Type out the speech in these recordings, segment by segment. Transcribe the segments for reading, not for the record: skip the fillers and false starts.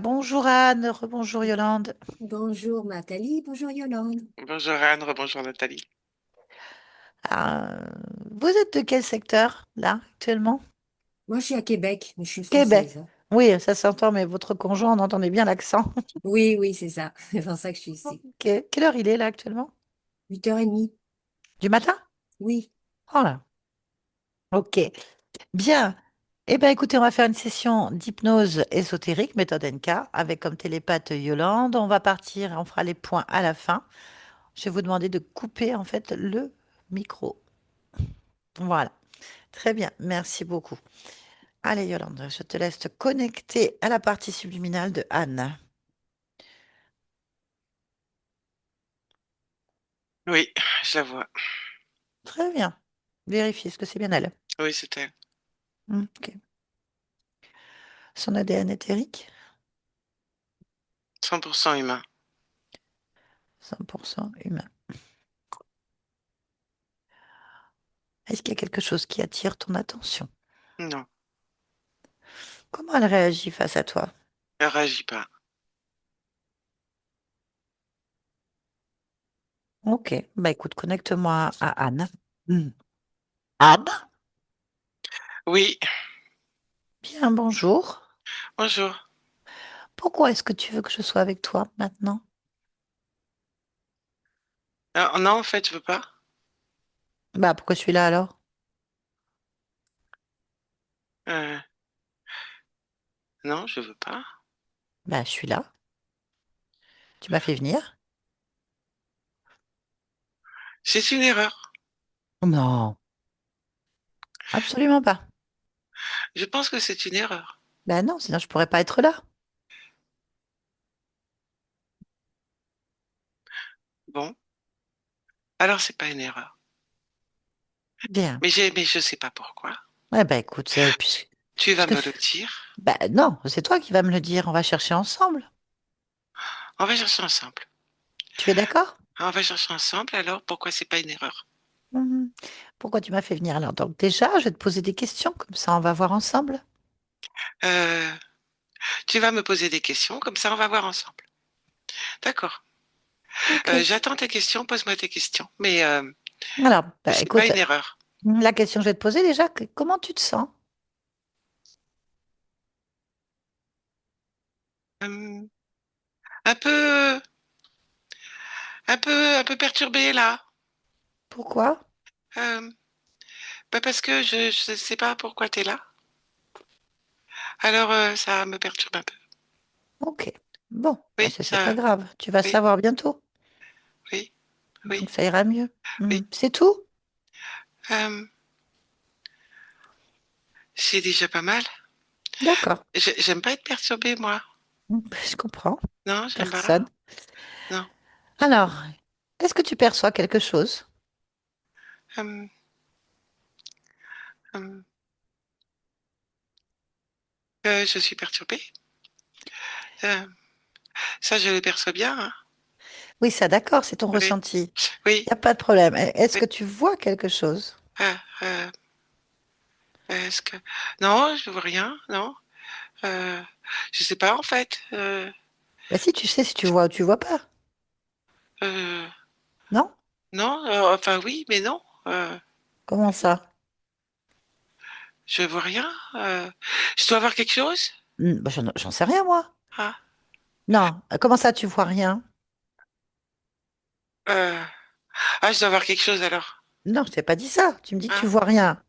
Bonjour Anne, rebonjour Yolande. Bonjour Nathalie, bonjour Yolande. Bonjour Anne, rebonjour Nathalie. Ah, vous êtes de quel secteur là actuellement? Moi je suis à Québec, mais je suis Québec. française, hein. Oui, ça s'entend, mais votre conjoint, on entendait bien l'accent. Oui, oui, c'est ça. C'est pour ça que je suis ici. Quelle heure il est là actuellement? 8h30. Du matin? Oui, Oh là. Ok. Bien. Eh bien, écoutez, on va faire une session d'hypnose ésotérique, méthode NK, avec comme télépathe Yolande. On va partir, on fera les points à la fin. Je vais vous demander de couper en fait le micro. Voilà. Très bien. Merci beaucoup. Allez, Yolande, je te laisse te connecter à la partie subliminale de Anne. Oui, je la vois. Très bien. Vérifie, est-ce que c'est bien elle? Oui, c'est elle. Ok. Son ADN éthérique, 100% humain. 100% humain. Est-ce qu'il y a quelque chose qui attire ton attention? Non, Comment elle réagit face à toi? elle réagit pas. Ok. Bah écoute, connecte-moi à Anne. Hmm. Anne? Oui, Bien, bonjour. bonjour. Pourquoi est-ce que tu veux que je sois avec toi maintenant? Non, en fait, je veux pas. Bah pourquoi je suis là alors? Euh, non, je veux pas. Bah je suis là. Tu m'as fait venir? C'est une erreur. Non, absolument pas. Je pense que c'est une erreur. Bah non, sinon je pourrais pas être là. Bon, alors c'est pas une erreur. Bien. Mais je sais pas pourquoi. Ouais, bah écoute, Tu vas puisque me le dire. bah non, c'est toi qui vas me le dire. On va chercher ensemble. On va chercher ensemble. Tu es d'accord? On va chercher ensemble, alors pourquoi c'est pas une erreur? Mhm. Pourquoi tu m'as fait venir alors? Donc déjà, je vais te poser des questions, comme ça on va voir ensemble. Euh, Tu vas me poser des questions, comme ça on va voir ensemble. D'accord. Ok. J'attends tes questions, pose-moi tes questions. Mais Alors, bah c'est pas écoute, une erreur. la question que je vais te poser déjà, comment tu te sens? Euh, un peu, un peu perturbée là. Pourquoi? Euh, Parce que je sais pas pourquoi tu es là. Alors ça me perturbe un peu. Ok. Bon, bah, Oui, c'est pas ça, grave. Tu vas oui, savoir bientôt. oui, oui, Donc ça ira mieux. oui. C'est tout? Euh, c'est déjà pas mal. D'accord. J'aime pas être perturbée moi. Je comprends. Non, j'aime pas. Personne. Non. Alors, est-ce que tu perçois quelque chose? Euh, euh, je suis perturbée. Euh, Ça, je le perçois bien, hein. Oui, ça, d'accord, c'est ton Oui, ressenti. oui, Il n'y a pas de problème. Est-ce oui. que tu vois quelque chose? Euh, euh, Est-ce que... Non, je vois rien, non. Euh, je sais pas en fait. Bah si, tu sais si tu vois ou tu vois pas. Euh, Non? non, enfin oui, mais non. Comment ça? Je vois rien. Je dois voir quelque chose? Bah, j'en sais rien, moi. Ah, Non, comment ça, tu vois rien? euh, je dois voir quelque chose alors. Non, je t'ai pas dit ça. Tu me dis que tu Ah, vois rien.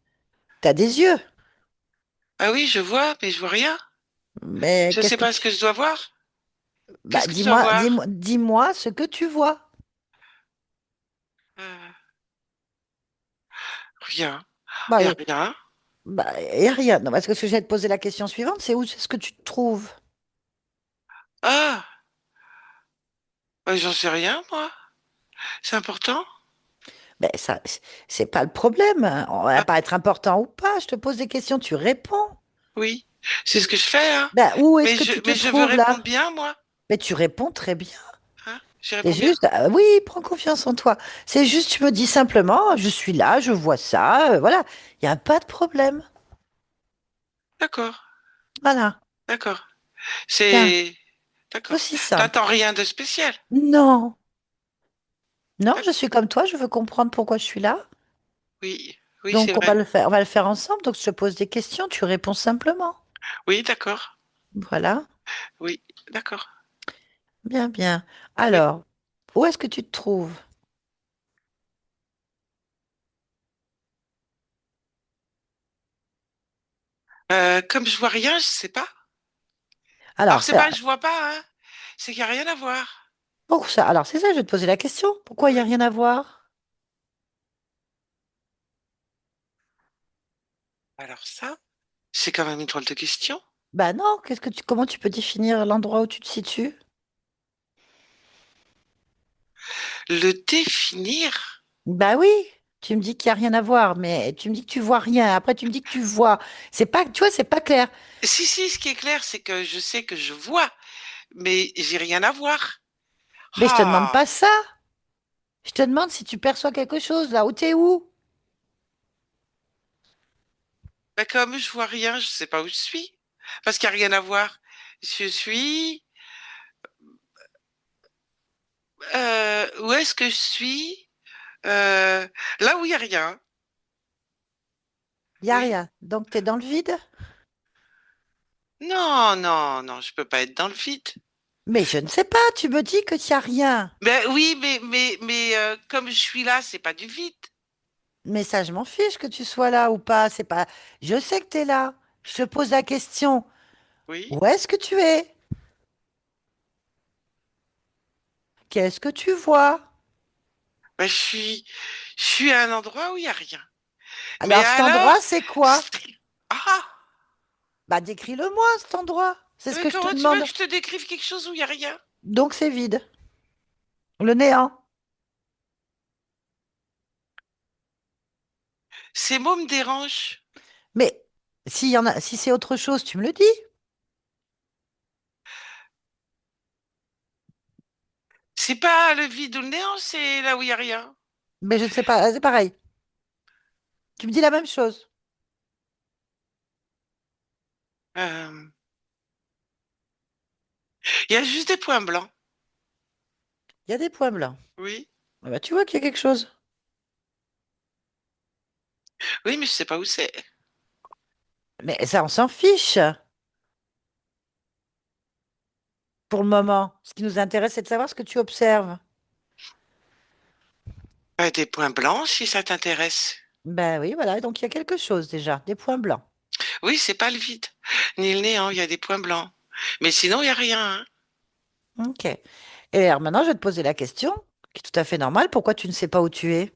T'as des yeux. ah oui, je vois, mais je vois rien. Mais Je qu'est-ce sais que pas ce que tu... je dois voir. Bah, Qu'est-ce que je dois voir? dis-moi ce que tu vois. Euh, Rien. Bah, Y a rien. bah, y a rien. Non, parce que je vais te poser la question suivante, c'est où est-ce que tu te trouves? Ah, j'en sais rien, moi. C'est important? Ben, ça, c'est pas le problème. On va Ah, pas être important ou pas. Je te pose des questions, tu réponds. oui, c'est ce Tu... que je fais, hein. Ben, où est-ce que tu te Mais je veux trouves répondre là? bien, moi. Mais tu réponds très bien. Hein? Je C'est réponds bien? juste, oui, prends confiance en toi. C'est juste, tu me dis simplement, je suis là, je vois ça, voilà. Il n'y a pas de problème. D'accord, Voilà. d'accord. Tiens. C'est... d'accord. Aussi simple. T'attends rien de spécial. Non, non, je D'accord. suis comme toi, je veux comprendre pourquoi je suis là. Oui, oui, c'est Donc vrai. on va le faire ensemble. Donc je te pose des questions, tu réponds simplement. Oui, d'accord. Voilà, Oui, d'accord. bien, bien. Oui. Alors, où est-ce que tu te trouves? Comme je vois rien, je sais pas. Alors, Alors, c'est c'est pas que je vois pas, hein. C'est qu'il y a rien à voir. pour ça. Alors, c'est ça, je vais te poser la question. Pourquoi il n'y a Oui. rien à voir? Alors ça, c'est quand même une drôle de question. Bah non, comment tu peux définir l'endroit où tu te situes? Le définir. Bah oui, tu me dis qu'il n'y a rien à voir, mais tu me dis que tu vois rien. Après, tu me dis que tu vois. C'est pas, tu vois, c'est pas clair. Si, si, ce qui est clair, c'est que je sais que je vois, mais j'ai rien à voir. Mais je te demande Ah, pas ça. Je te demande si tu perçois quelque chose là où t'es où? ben comme je vois rien, je sais pas où je suis. Parce qu'il n'y a rien à voir. Je suis... où est-ce que je suis? Euh, là où il n'y a rien. Il n'y a Oui. rien. Donc t'es dans le vide? Non, non, non, je peux pas être dans le vide. Mais je ne sais pas, tu me dis que tu n'y a rien. Ben oui, comme je suis là, c'est pas du vide. Mais ça, je m'en fiche que tu sois là ou pas. C'est pas. Je sais que tu es là. Je te pose la question. Oui. Où est-ce que tu es? Qu'est-ce que tu vois? Ben, je suis à un endroit où il n'y a rien. Mais Alors cet endroit, alors, c'est quoi? ah, Bah décris-le-moi, cet endroit. C'est ce mais que je te comment tu veux que demande. je te décrive quelque chose où il n'y a rien? Donc c'est vide. Le néant. Ces mots me dérangent. Mais s'il y en a, si c'est autre chose, tu me le dis. C'est pas le vide ou le néant, c'est là où il n'y a rien. Mais je ne sais pas. C'est pareil. Tu me dis la même chose. Euh, Il y a juste des points blancs. Il y a des points blancs. Oui, Ah bah, tu vois qu'il y a quelque chose. oui, mais je sais pas où c'est. Mais ça, on s'en fiche pour le moment. Ce qui nous intéresse, c'est de savoir ce que tu observes. Des points blancs, si ça t'intéresse. Ben oui, voilà. Donc il y a quelque chose déjà. Des points blancs. Oui, c'est pas le vide, ni le néant, il y a des points blancs. Mais sinon, il n'y a rien, hein. Ok. Et alors maintenant, je vais te poser la question, qui est tout à fait normale. Pourquoi tu ne sais pas où tu es?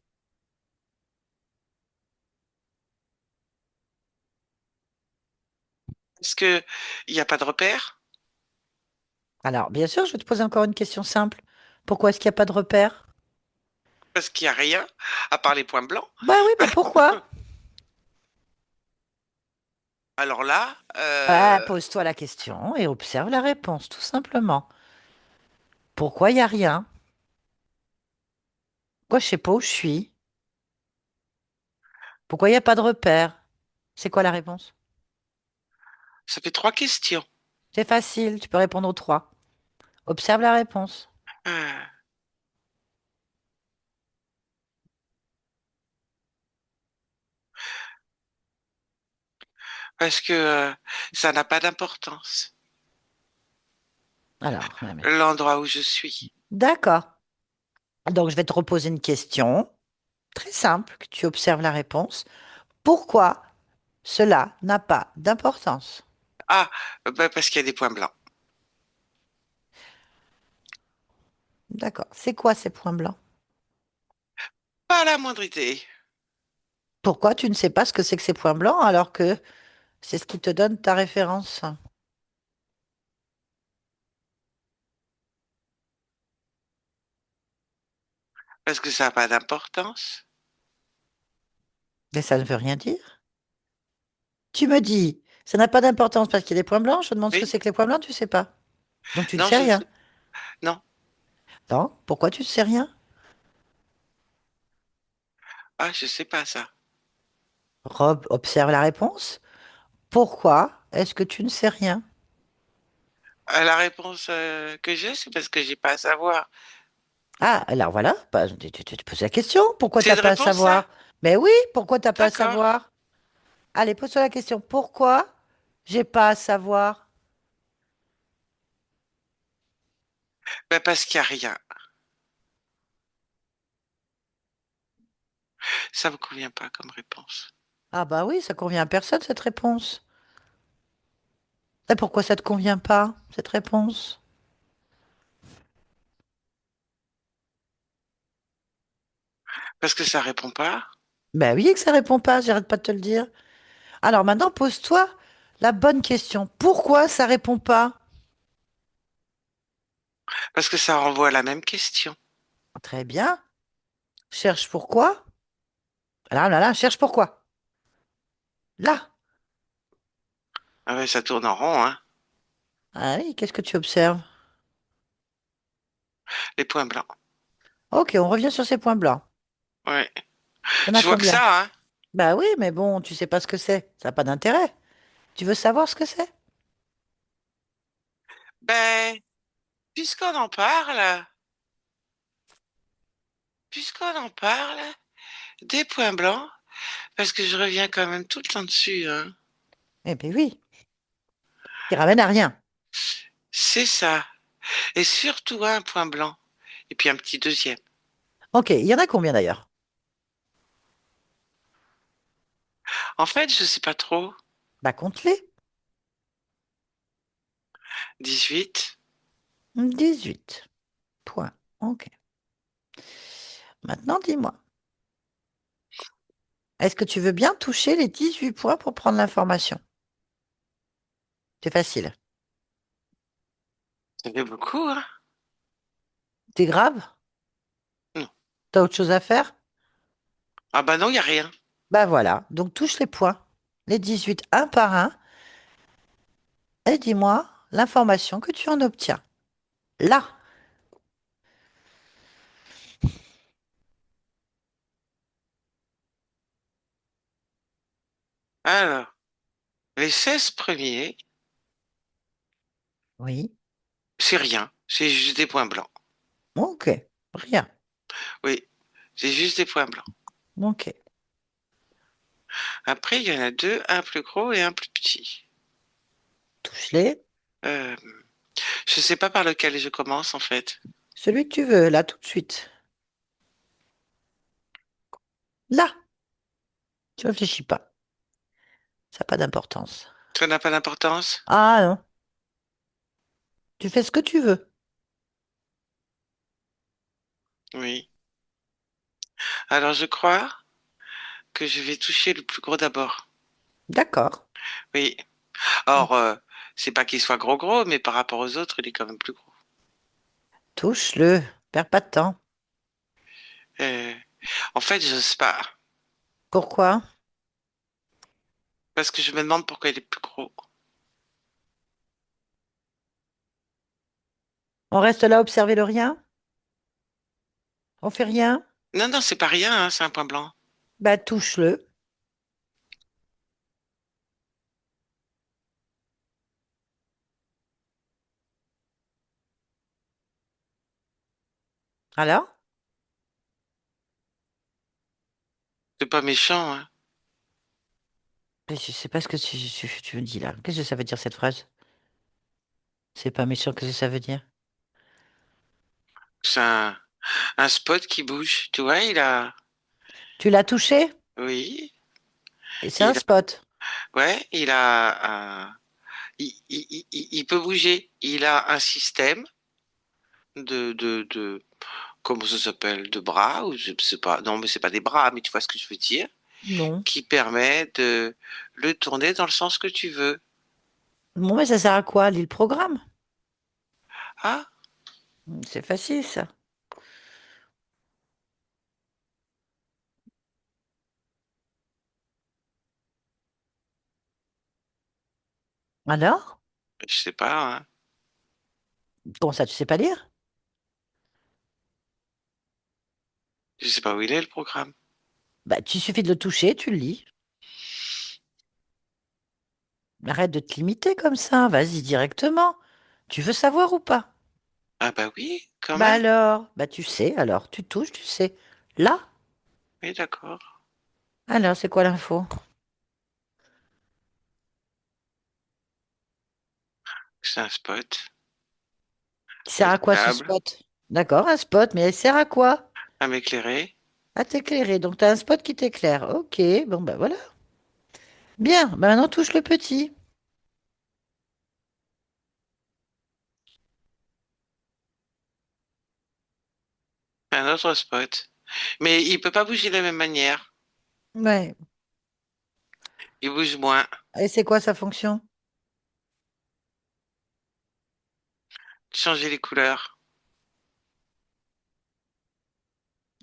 Parce que il n'y a pas de repère, Alors, bien sûr, je vais te poser encore une question simple. Pourquoi est-ce qu'il n'y a pas de repère? parce qu'il n'y a rien, à part les points blancs. Ben oui, mais pourquoi? Alors là, Ah, pose-toi la question et observe la réponse, tout simplement. Pourquoi il n'y a rien? Pourquoi je sais pas où je suis? Pourquoi il n'y a pas de repère? C'est quoi la réponse? ça fait trois questions. C'est facile, tu peux répondre aux trois. Observe la réponse. Euh, Parce que ça n'a pas d'importance, Alors, ouais, l'endroit où je suis. d'accord. Donc, je vais te reposer une question très simple, que tu observes la réponse. Pourquoi cela n'a pas d'importance? Ah, bah, parce qu'il y a des points blancs. D'accord. C'est quoi ces points blancs? Pas la moindre idée. Pourquoi tu ne sais pas ce que c'est que ces points blancs alors que c'est ce qui te donne ta référence? Parce que ça n'a pas d'importance. Mais ça ne veut rien dire. Tu me dis, ça n'a pas d'importance parce qu'il y a des points blancs. Je te demande ce que Oui? c'est que les points blancs, tu sais pas. Donc tu ne Non, sais je ne rien. sais. Non. Non, pourquoi tu ne sais rien? Ah, je sais pas ça. Rob, observe la réponse. Pourquoi est-ce que tu ne sais rien? La réponse que j'ai, c'est parce que j'ai pas à savoir. Ah, alors voilà, bah, tu te poses la question. Pourquoi C'est t'as une pas à réponse, ça? savoir? Mais oui, pourquoi t'as pas à D'accord. savoir? Allez, pose-toi la question. Pourquoi j'ai pas à savoir? Ben parce qu'il y a rien. Ça me convient pas comme réponse. Ah bah oui, ça convient à personne cette réponse. Et pourquoi ça te convient pas, cette réponse? Parce que ça répond pas. Ben oui que ça répond pas, j'arrête pas de te le dire. Alors maintenant, pose-toi la bonne question. Pourquoi ça répond pas? Parce que ça renvoie à la même question. Très bien. Cherche pourquoi. Là, cherche pourquoi. Là. Ah ouais, ça tourne en rond, hein. Ah oui, qu'est-ce que tu observes? Les points blancs. Ok, on revient sur ces points blancs. Ouais. Il y en a Je vois que combien? ça, hein. Bah oui, mais bon, tu sais pas ce que c'est. Ça n'a pas d'intérêt. Tu veux savoir ce que c'est? Ben, puisqu'on en parle, puisqu'on en parle, des points blancs, parce que je reviens quand même tout le temps dessus, hein. Eh bien oui, qui ramène à rien. C'est ça. Et surtout un point blanc. Et puis un petit deuxième. Ok, il y en a combien d'ailleurs? En fait, je sais pas trop. Bah compte-les. 18. 18 points. Ok. Maintenant, dis-moi, est-ce que tu veux bien toucher les 18 points pour prendre l'information? C'est facile. Ça fait beaucoup, hein? T'es grave? Non. T'as autre chose à faire? Ah bah non, il y a rien. Bah voilà, donc touche les points, les 18 un par un, et dis-moi l'information que tu en obtiens. Là. Alors, les 16 premiers, Oui. c'est rien. C'est juste des points blancs. Ok. Rien. Oui, c'est juste des points blancs. Ok. Après, il y en a deux, un plus gros et un plus petit. Touche-les. Euh, je sais pas par lequel je commence, en fait. Celui que tu veux, là, tout de suite. Là. Tu réfléchis pas. Ça n'a pas d'importance. Ça n'a pas d'importance? Ah non. Tu fais ce que tu veux. Oui. Alors, je crois que je vais toucher le plus gros d'abord. D'accord. Oui. Or, c'est pas qu'il soit gros gros, mais par rapport aux autres, il est quand même plus gros. Touche-le. Perds pas de temps. Euh, en fait, je sais pas. Pourquoi? Parce que je me demande pourquoi il est plus gros. On reste là, observer le rien? On fait rien? Non, non, c'est pas rien, hein, c'est un point blanc. Bah, touche-le. Alors? C'est pas méchant, hein. Mais je sais pas ce que tu me dis là. Qu'est-ce que ça veut dire cette phrase? C'est pas méchant, qu'est-ce que ça veut dire? C'est un spot qui bouge. Tu vois, il a. Tu l'as touché? Oui, Et c'est un il a. spot. Ouais, il a. Il peut bouger. Il a un système de. Comment ça s'appelle? De bras, ou je sais pas. Non, mais c'est pas des bras, mais tu vois ce que je veux dire. Non. Qui permet de le tourner dans le sens que tu veux. Bon, mais ça sert à quoi? Lis le programme. Ah, C'est facile, ça. Alors? je sais pas, hein. Comment ça, tu sais pas lire? Je sais pas où il est le programme. Bah, il suffit de le toucher, tu le lis. Arrête de te limiter comme ça, vas-y directement. Tu veux savoir ou pas? Ah bah oui, quand Bah même. alors, bah tu sais, alors tu touches, tu sais. Là, Oui, d'accord. alors c'est quoi l'info? C'est un spot. Il sert à quoi ce Portable. spot? D'accord, un spot, mais il sert à quoi? À m'éclairer. À t'éclairer. Donc tu as un spot qui t'éclaire. Ok, bon bah voilà. Bien, bah maintenant touche le petit. Un autre spot. Mais il peut pas bouger de la même manière. Ouais. Il bouge moins. Et c'est quoi sa fonction? Changer les couleurs.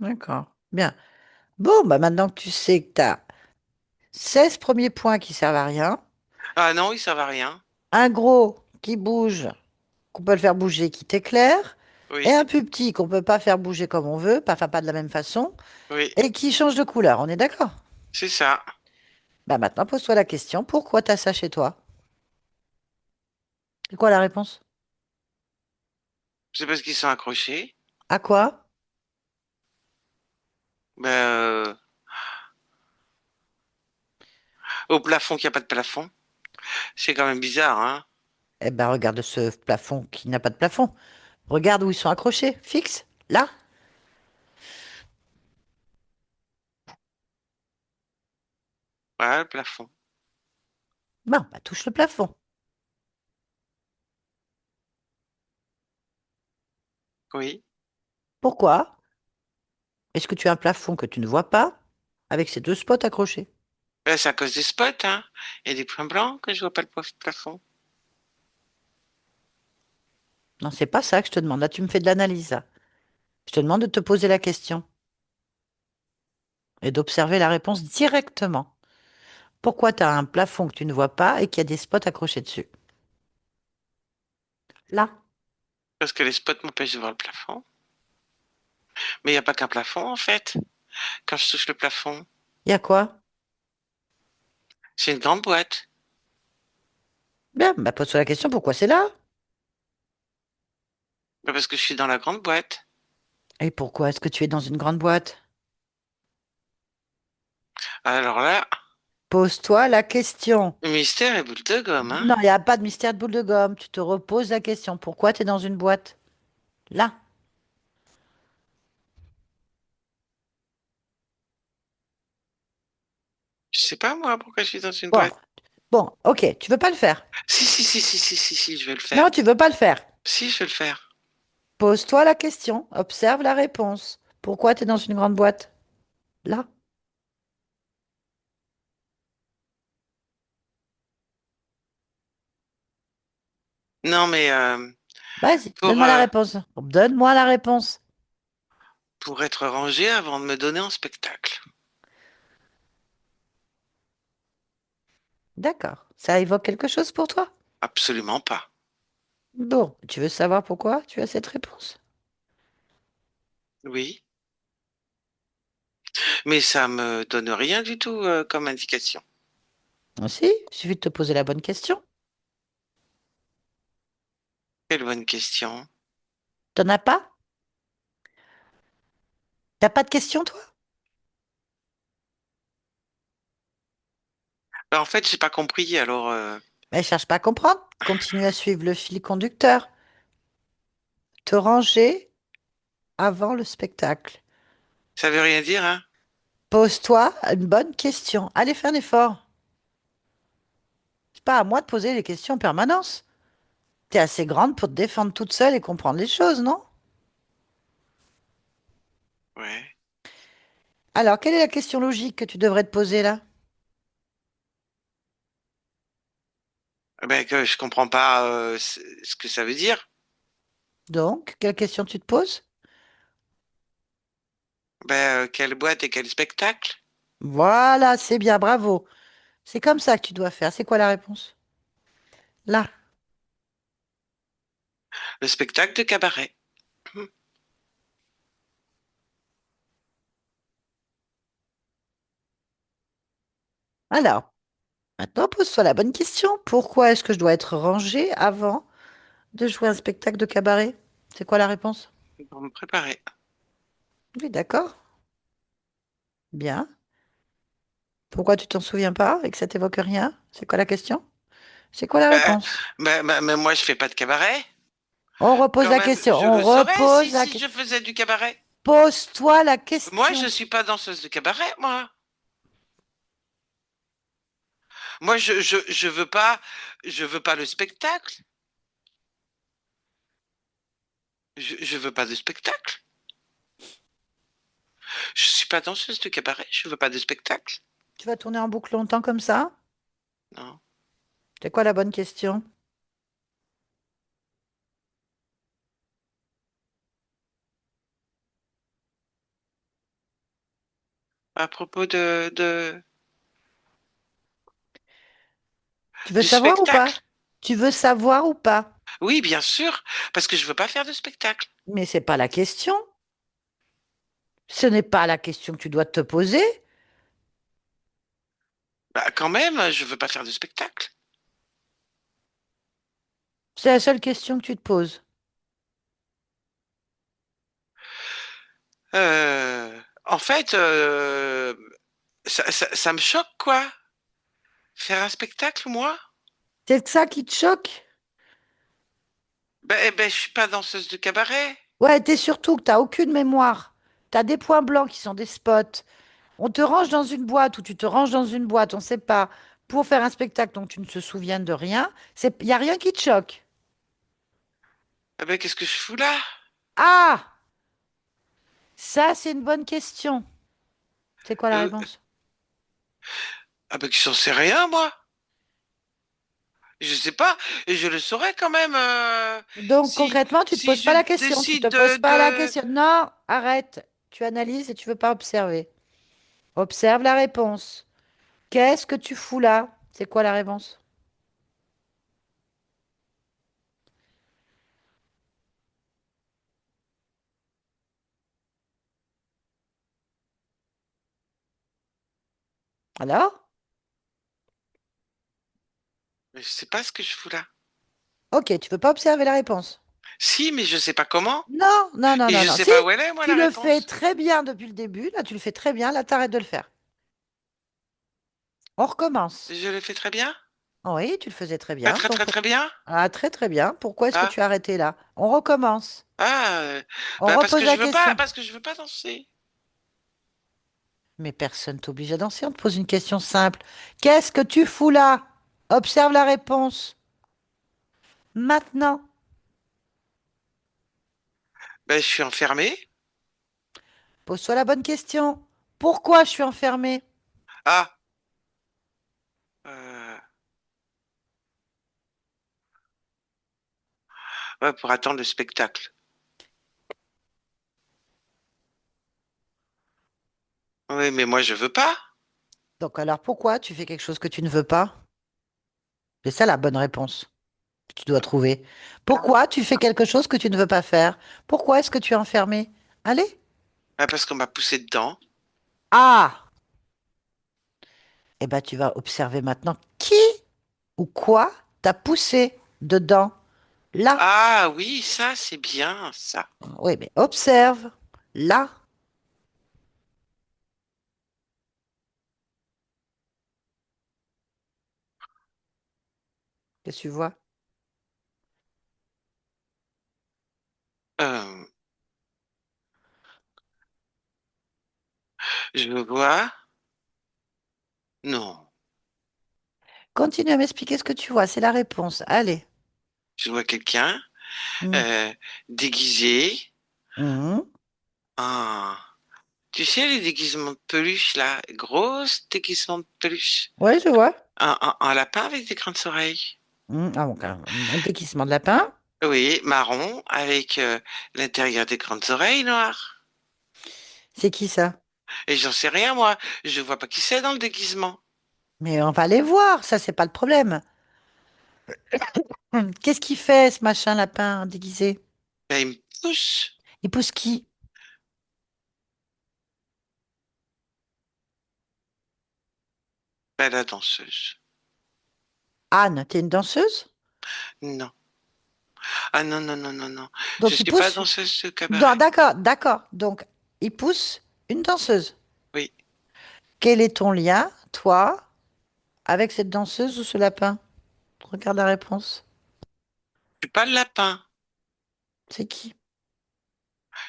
D'accord. Bien. Bon, bah maintenant que tu sais que tu as 16 premiers points qui servent à rien, Ah non, il servent à rien. un gros qui bouge, qu'on peut le faire bouger, qui t'éclaire, et Oui, un plus petit qu'on peut pas faire bouger comme on veut, enfin pas de la même façon, oui, et qui change de couleur. On est d'accord? c'est ça. Bah maintenant, pose-toi la question, pourquoi t'as ça chez toi? C'est quoi la réponse? C'est parce qu'ils sont accrochés. À quoi? Ben, au plafond qu'il n'y a pas de plafond. C'est quand même bizarre, hein. Eh ben regarde ce plafond qui n'a pas de plafond. Regarde où ils sont accrochés. Fixe. Là. Voilà le plafond. Bon, bah touche le plafond. Oui. Pourquoi? Est-ce que tu as un plafond que tu ne vois pas avec ces deux spots accrochés? Ben, c'est à cause des spots, hein. Il y a des points blancs que je vois pas le plafond. Non, c'est pas ça que je te demande. Là, tu me fais de l'analyse, là. Je te demande de te poser la question et d'observer la réponse directement. Pourquoi tu as un plafond que tu ne vois pas et qu'il y a des spots accrochés dessus? Là. Parce que les spots m'empêchent de voir le plafond. Mais il n'y a pas qu'un plafond, en fait. Quand je touche le plafond, Il y a quoi? c'est une grande boîte. Bien, bah pose-toi la question, pourquoi c'est là? Ben, parce que je suis dans la grande boîte. Et pourquoi est-ce que tu es dans une grande boîte? Alors là, Pose-toi la question. mystère et boule de gomme, hein. Non, il n'y a pas de mystère de boule de gomme. Tu te reposes la question. Pourquoi tu es dans une boîte? Là. Je sais pas, moi, pourquoi je suis dans une Bon, boîte. bon, ok, tu veux pas le faire. Si, si, si, si, si, si, si, je vais le faire. Non, tu veux pas le faire. Si, je vais le faire. Pose-toi la question. Observe la réponse. Pourquoi tu es dans une grande boîte? Là. Non, mais Vas-y, pour, donne-moi la réponse. Donne-moi la réponse. pour être rangé avant de me donner en spectacle. D'accord. Ça évoque quelque chose pour toi? Absolument pas. Bon, tu veux savoir pourquoi tu as cette réponse? Oui, mais ça me donne rien du tout comme indication. Si, il suffit de te poser la bonne question. Quelle bonne question. T'en as pas? T'as pas de question, toi? Ben, en fait, j'ai pas compris, alors Mais cherche pas à comprendre. Continue à suivre le fil conducteur. Te ranger avant le spectacle. ça veut rien dire, hein. Pose-toi une bonne question. Allez, fais un effort. C'est pas à moi de poser les questions en permanence. T'es assez grande pour te défendre toute seule et comprendre les choses, non? Ouais. Alors, quelle est la question logique que tu devrais te poser là? Ben, que je comprends pas ce que ça veut dire. Donc, quelle question tu te poses? Ben, quelle boîte et quel spectacle? Voilà, c'est bien, bravo. C'est comme ça que tu dois faire. C'est quoi la réponse? Là. Le spectacle de cabaret. Hum. Alors, maintenant, pose-toi la bonne question. Pourquoi est-ce que je dois être rangée avant de jouer un spectacle de cabaret? C'est quoi la réponse? pour me préparer. Oui, d'accord. Bien. Pourquoi tu t'en souviens pas et que ça t'évoque rien? C'est quoi la question? C'est quoi la Bah, réponse? mais moi, je fais pas de cabaret. On repose Quand la même, question. je On le saurais repose si, la si question. je faisais du cabaret. Pose-toi la Moi, je question. suis pas danseuse de cabaret, moi. Moi, je veux pas le spectacle. Je veux pas de spectacle. Je suis pas danseuse de cabaret. Je veux pas de spectacle. Tu vas tourner en boucle longtemps comme ça? Non. C'est quoi la bonne question? À propos Tu veux du savoir ou pas? spectacle. Tu veux savoir ou pas? Oui, bien sûr, parce que je veux pas faire de spectacle. Mais c'est pas la question. Ce n'est pas la question que tu dois te poser. Bah, quand même, je veux pas faire de spectacle. C'est la seule question que tu te poses. En fait, ça me choque, quoi. Faire un spectacle, moi? C'est ça qui te choque? Je suis pas danseuse de cabaret. Ouais, t'es surtout que t'as aucune mémoire. T'as des points blancs qui sont des spots. On te range dans une boîte ou tu te ranges dans une boîte, on sait pas, pour faire un spectacle dont tu ne te souviens de rien. Il n'y a rien qui te choque. Qu'est-ce que je fous là? Ah! Ça, c'est une bonne question. C'est quoi la Euh, réponse? que j'en sais rien, moi. Je sais pas, et je le saurais quand même. Donc, Si, concrètement, tu te si poses je pas la question. Tu te décide poses pas la question. Non, arrête. Tu analyses et tu veux pas observer. Observe la réponse. Qu'est-ce que tu fous là? C'est quoi la réponse? Alors? je sais pas ce que je fous là. Ok, tu veux pas observer la réponse. Si, mais je sais pas comment. Non, non, non, Et non, je non. sais Si, pas où elle est, moi, tu la le fais réponse. très bien depuis le début. Là, tu le fais très bien. Là, t'arrêtes de le faire. On recommence. Je le fais très bien. Oui, tu le faisais très Pas bien. très, très, Donc, très bien. ah, très, très bien. Pourquoi est-ce que Ah, tu as arrêté là? On recommence. ah, On repose la question. parce que je veux pas danser. Mais personne t'oblige à danser. On te pose une question simple. Qu'est-ce que tu fous là? Observe la réponse. Maintenant. Je suis enfermé. Pose-toi la bonne question. Pourquoi je suis enfermée? Ah, euh, ouais, pour attendre le spectacle. Oui, mais moi, je veux pas. Donc alors pourquoi tu fais quelque chose que tu ne veux pas? C'est ça la bonne réponse que tu dois trouver. Pourquoi tu fais quelque chose que tu ne veux pas faire? Pourquoi est-ce que tu es enfermé? Allez. Parce qu'on m'a poussé dedans. Ah! Eh ben tu vas observer maintenant qui ou quoi t'a poussé dedans. Là. Ah oui, ça, c'est bien, ça. Oui, mais observe. Là. Qu'est-ce que tu vois? Euh, je vois. Non. Continue à m'expliquer ce que tu vois. C'est la réponse. Allez. Je vois quelqu'un Hum, euh, déguisé hum. en... Tu sais, les déguisements de peluche, là, grosses déguisements de peluche, Ouais, je vois. en lapin avec des grandes oreilles. Ah, donc, un déguisement de lapin. Oui, marron, avec l'intérieur des grandes oreilles noires. C'est qui ça? Et j'en sais rien, moi. Je vois pas qui c'est dans le déguisement. Mais on va les voir. Ça, c'est pas le problème. Qu'est-ce qu'il fait, ce machin lapin déguisé? Il me pousse. Il pousse qui? La danseuse. Anne, t'es une danseuse? Non. Ah non, non, non, non, non. Je Donc, il suis pas pousse. danseuse de cabaret. D'accord, d'accord. Donc, il pousse une danseuse. Oui. Quel est ton lien, toi, avec cette danseuse ou ce lapin? Regarde la réponse. Je suis pas le lapin. C'est qui?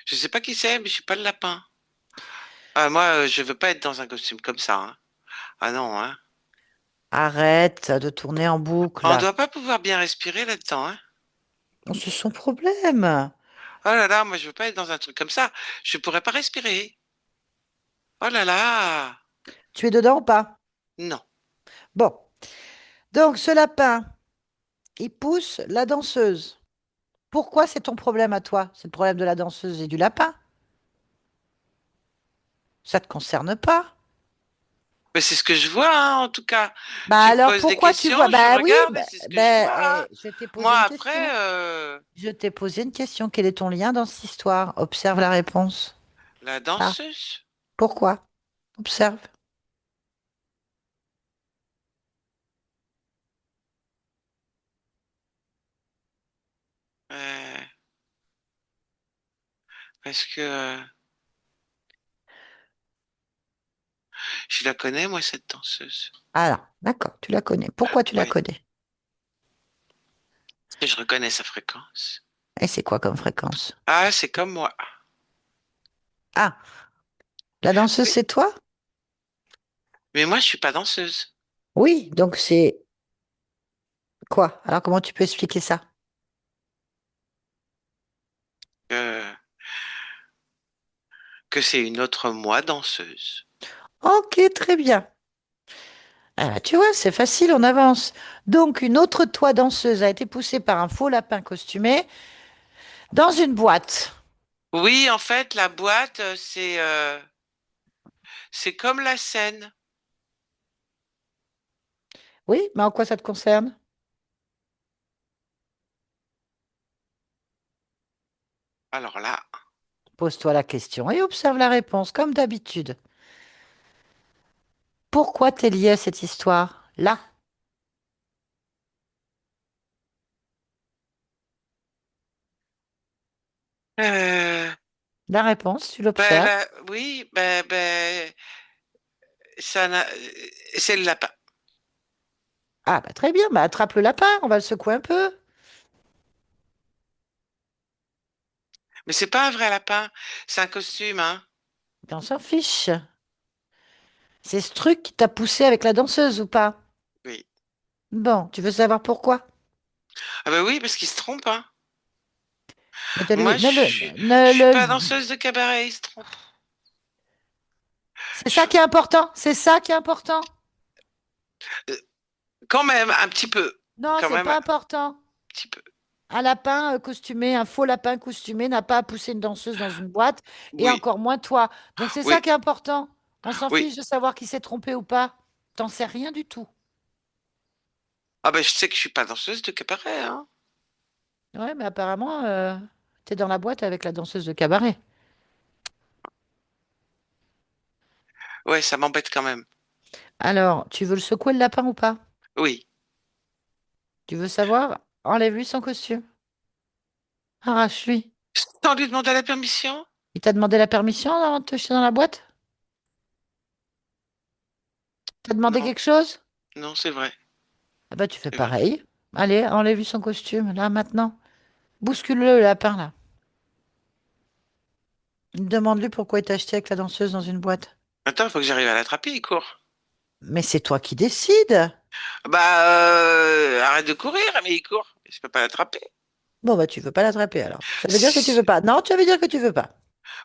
Je sais pas qui c'est, mais je suis pas le lapin. Ah, moi, je veux pas être dans un costume comme ça, hein. Ah non, hein. Arrête de tourner en On boucle. doit pas pouvoir bien respirer là-dedans, hein. C'est son problème. Oh là là, moi, je veux pas être dans un truc comme ça. Je pourrais pas respirer. Oh là là. Tu es dedans ou pas? Non. Bon. Donc, ce lapin, il pousse la danseuse. Pourquoi c'est ton problème à toi? C'est le problème de la danseuse et du lapin. Ça te concerne pas. Mais c'est ce que je vois, hein, en tout cas. Bah Tu me alors poses des pourquoi tu vois? questions, je Bah oui, regarde et c'est ce que je vois, hein. je t'ai posé Moi, une après, question. Je t'ai posé une question. Quel est ton lien dans cette histoire? Observe la réponse. la Ah, danseuse. pourquoi? Observe. euh, parce que je la connais, moi, cette danseuse. Alors, d'accord, tu la connais. Pourquoi tu la Oui. connais? Et je reconnais sa fréquence. Et c'est quoi comme fréquence? Ah, c'est comme moi. Ah, la danseuse, Oui. c'est toi? Mais moi, je suis pas danseuse. Oui, donc c'est quoi? Alors comment tu peux expliquer ça? Euh, que c'est une autre moi danseuse. Ok, très bien. Ah, tu vois, c'est facile, on avance. Donc, une autre toi danseuse a été poussée par un faux lapin costumé dans une boîte. Oui, en fait, la boîte, c'est comme la scène. Oui, mais en quoi ça te concerne? Alors là, Pose-toi la question et observe la réponse, comme d'habitude. Pourquoi t'es lié à cette histoire? Là, euh, la réponse, tu ben, l'observes. oui, ça c'est le lapin. Ah, bah très bien, bah attrape le lapin, on va le secouer un peu. Mais c'est pas un vrai lapin, c'est un costume, hein. On s'en fiche. C'est ce truc qui t'a poussé avec la danseuse ou pas? Oui. Bon, tu veux savoir pourquoi? Ah ben oui, parce qu'il se trompe, hein. Moi, Ne je suis le, pas danseuse de cabaret, il se trompe. c'est ça Je- qui est important, c'est ça qui est important. euh, Quand même, un petit peu. Non, Quand c'est même, un pas important. petit peu. Un lapin costumé, un faux lapin costumé n'a pas à pousser une danseuse dans une boîte, et Oui, encore moins toi. Donc c'est ça oui, qui est important. On s'en oui. fiche de savoir qui s'est trompé ou pas. T'en sais rien du tout. Ah ben je sais que je suis pas danseuse de cabaret, hein. Ouais, mais apparemment, t'es dans la boîte avec la danseuse de cabaret. Ouais, ça m'embête quand même. Alors, tu veux le secouer le lapin ou pas? Oui. Tu veux savoir? Enlève-lui son costume. Arrache-lui. Sans lui demander la permission? Il t'a demandé la permission avant de te jeter dans la boîte? T'as demandé Non, quelque chose? non, c'est vrai, Ah bah tu fais c'est vrai. pareil. Allez, enlève-lui son costume, là, maintenant. Bouscule-le, le lapin, là. Demande-lui pourquoi il t'a acheté avec la danseuse dans une boîte. Attends, il faut que j'arrive à l'attraper, il court. Mais c'est toi qui décides. Bah, arrête de courir, mais il court. Je peux pas l'attraper. Bon, bah tu veux pas l'attraper alors. Ça veut dire que tu Si- veux pas. Non, tu veux dire que tu veux pas.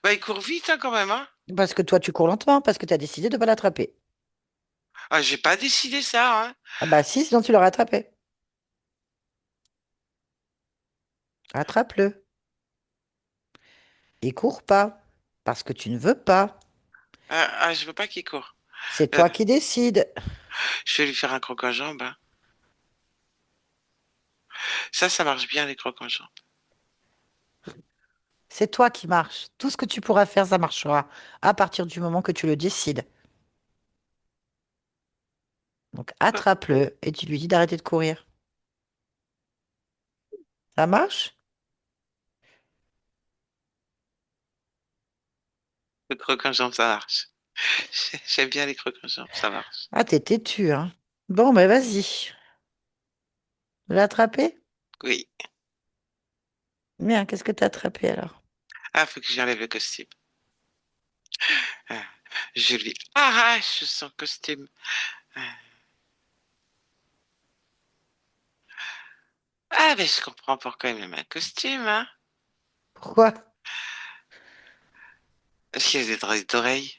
Bah, il court vite, hein, quand même, hein. Parce que toi, tu cours lentement, parce que tu as décidé de pas l'attraper. Ah, j'ai pas décidé ça, hein. Ah bah si, sinon tu l'aurais attrapé. Attrape-le. Et cours pas. Parce que tu ne veux pas. Je veux pas qu'il court. C'est Euh, toi qui décides. je vais lui faire un croc-en-jambe, hein. Ça marche bien, les crocs-en-jambe. C'est toi qui marches. Tout ce que tu pourras faire, ça marchera. À partir du moment que tu le décides. Donc Euh, attrape-le et tu lui dis d'arrêter de courir. Ça marche? Le croque-en-jambe, ça marche. J'aime bien les croque-en-jambe, ça marche. Ah, t'es têtu, hein. Bon, ben vas-y. L'attraper? Oui. Bien, qu'est-ce que t'as attrapé alors? Ah, faut que j'enlève le costume. Ah, je lui arrache son costume. Ah, mais je comprends pourquoi il me met un costume, hein. Pourquoi? Parce qu'il a des drôles d'oreilles.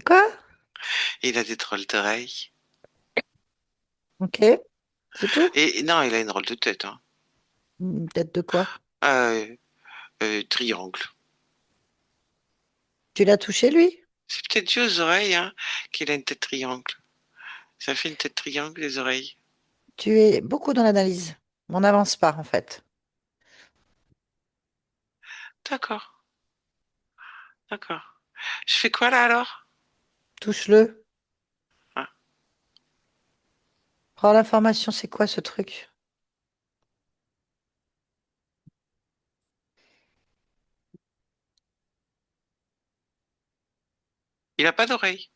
Quoi? Il a des drôles d'oreilles. Ok, c'est tout? Et non, il a une drôle de tête, hein. Une tête de quoi? Euh, triangle. Tu l'as touché lui? C'est peut-être dû aux oreilles, hein, qu'il a une tête triangle. Ça fait une tête triangle, les oreilles. Tu es beaucoup dans l'analyse. On n'avance pas en fait. D'accord, d'accord. Je fais quoi là alors? Touche-le. Ah. Prends l'information, c'est quoi ce truc? Il a pas d'oreilles.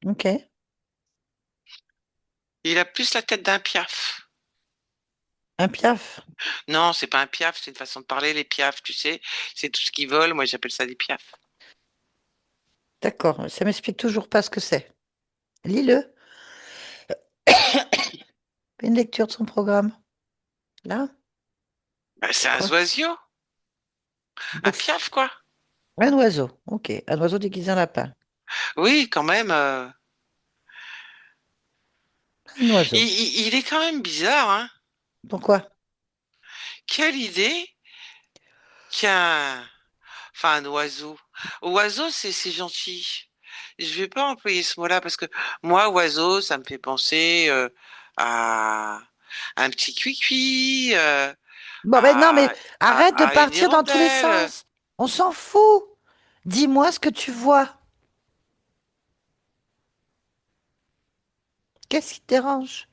Ok. Il a plus la tête d'un piaf. Un piaf. Non, c'est pas un piaf, c'est une façon de parler, les piafs, tu sais. C'est tout ce qui vole, moi j'appelle ça des piafs. D'accord, ça m'explique toujours pas ce que c'est. Lis-le. Fais une lecture de son programme. Là, Bah, c'est c'est un quoi? oiseau, un Donc, piaf quoi. un oiseau. Ok, un oiseau déguisé en lapin. Oui, quand même. Un oiseau. Il est quand même bizarre, hein. Pourquoi? Quelle idée qu'un, enfin un oiseau. Oiseau, c'est gentil. Je vais pas employer ce mot-là parce que moi, oiseau, ça me fait penser à un petit cuicui, Bon, ben non, mais arrête de à une partir dans tous les hirondelle. sens. On s'en fout. Dis-moi ce que tu vois. Qu'est-ce qui te dérange?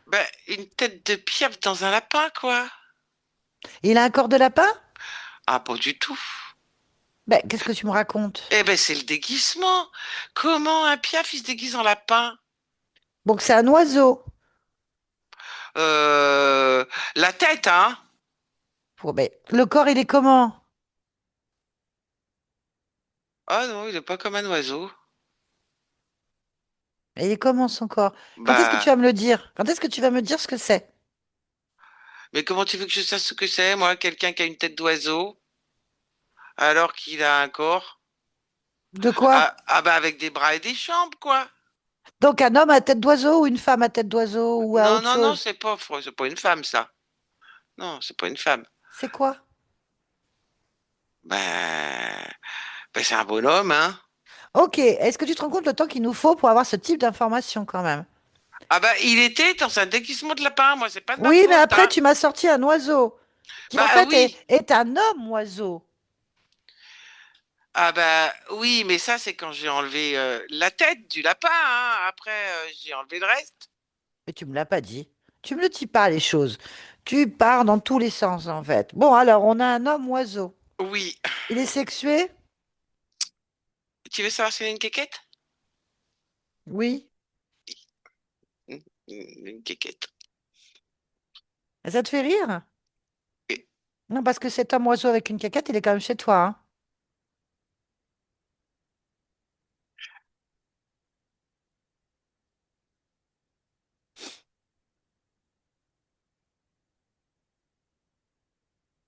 Ben, une tête de piaf dans un lapin, quoi. Il a un corps de lapin? Ah, pas du tout. Ben, qu'est-ce que tu me racontes? Eh ben, c'est le déguisement. Comment un piaf, il se déguise en lapin? Donc, c'est un oiseau. Euh, la tête, hein? Bon, ben, le corps, il est comment? Ah non, il est pas comme un oiseau. Il est comment son corps? Quand est-ce que tu Bah, vas me le dire? Quand est-ce que tu vas me dire ce que c'est? mais comment tu veux que je sache ce que c'est, moi, quelqu'un qui a une tête d'oiseau, alors qu'il a un corps? De quoi? Ah, ah bah avec des bras et des jambes, quoi. Donc, un homme à tête d'oiseau ou une femme à tête d'oiseau ou à Non, autre non, non, chose? c'est pas une femme, ça. Non, c'est pas une femme. C'est quoi? Ben, ben c'est un bonhomme, hein. Ok, est-ce que tu te rends compte le temps qu'il nous faut pour avoir ce type d'information quand même? Ah bah, il était dans un déguisement de lapin, moi, c'est pas de ma Oui, mais faute, après, hein. tu m'as sorti un oiseau, qui en Bah fait est, oui. est un homme oiseau. Ah bah oui, mais ça, c'est quand j'ai enlevé la tête du lapin, hein. Après, j'ai enlevé le reste. Mais tu me l'as pas dit. Tu me le dis pas, les choses. Tu pars dans tous les sens, en fait. Bon, alors, on a un homme oiseau. Oui. Il est sexué? Tu veux savoir si c'est une quéquette? Oui. Une quéquette. Ça te fait rire? Oui. Non, parce que cet homme oiseau avec une caquette, il est quand même chez toi, hein.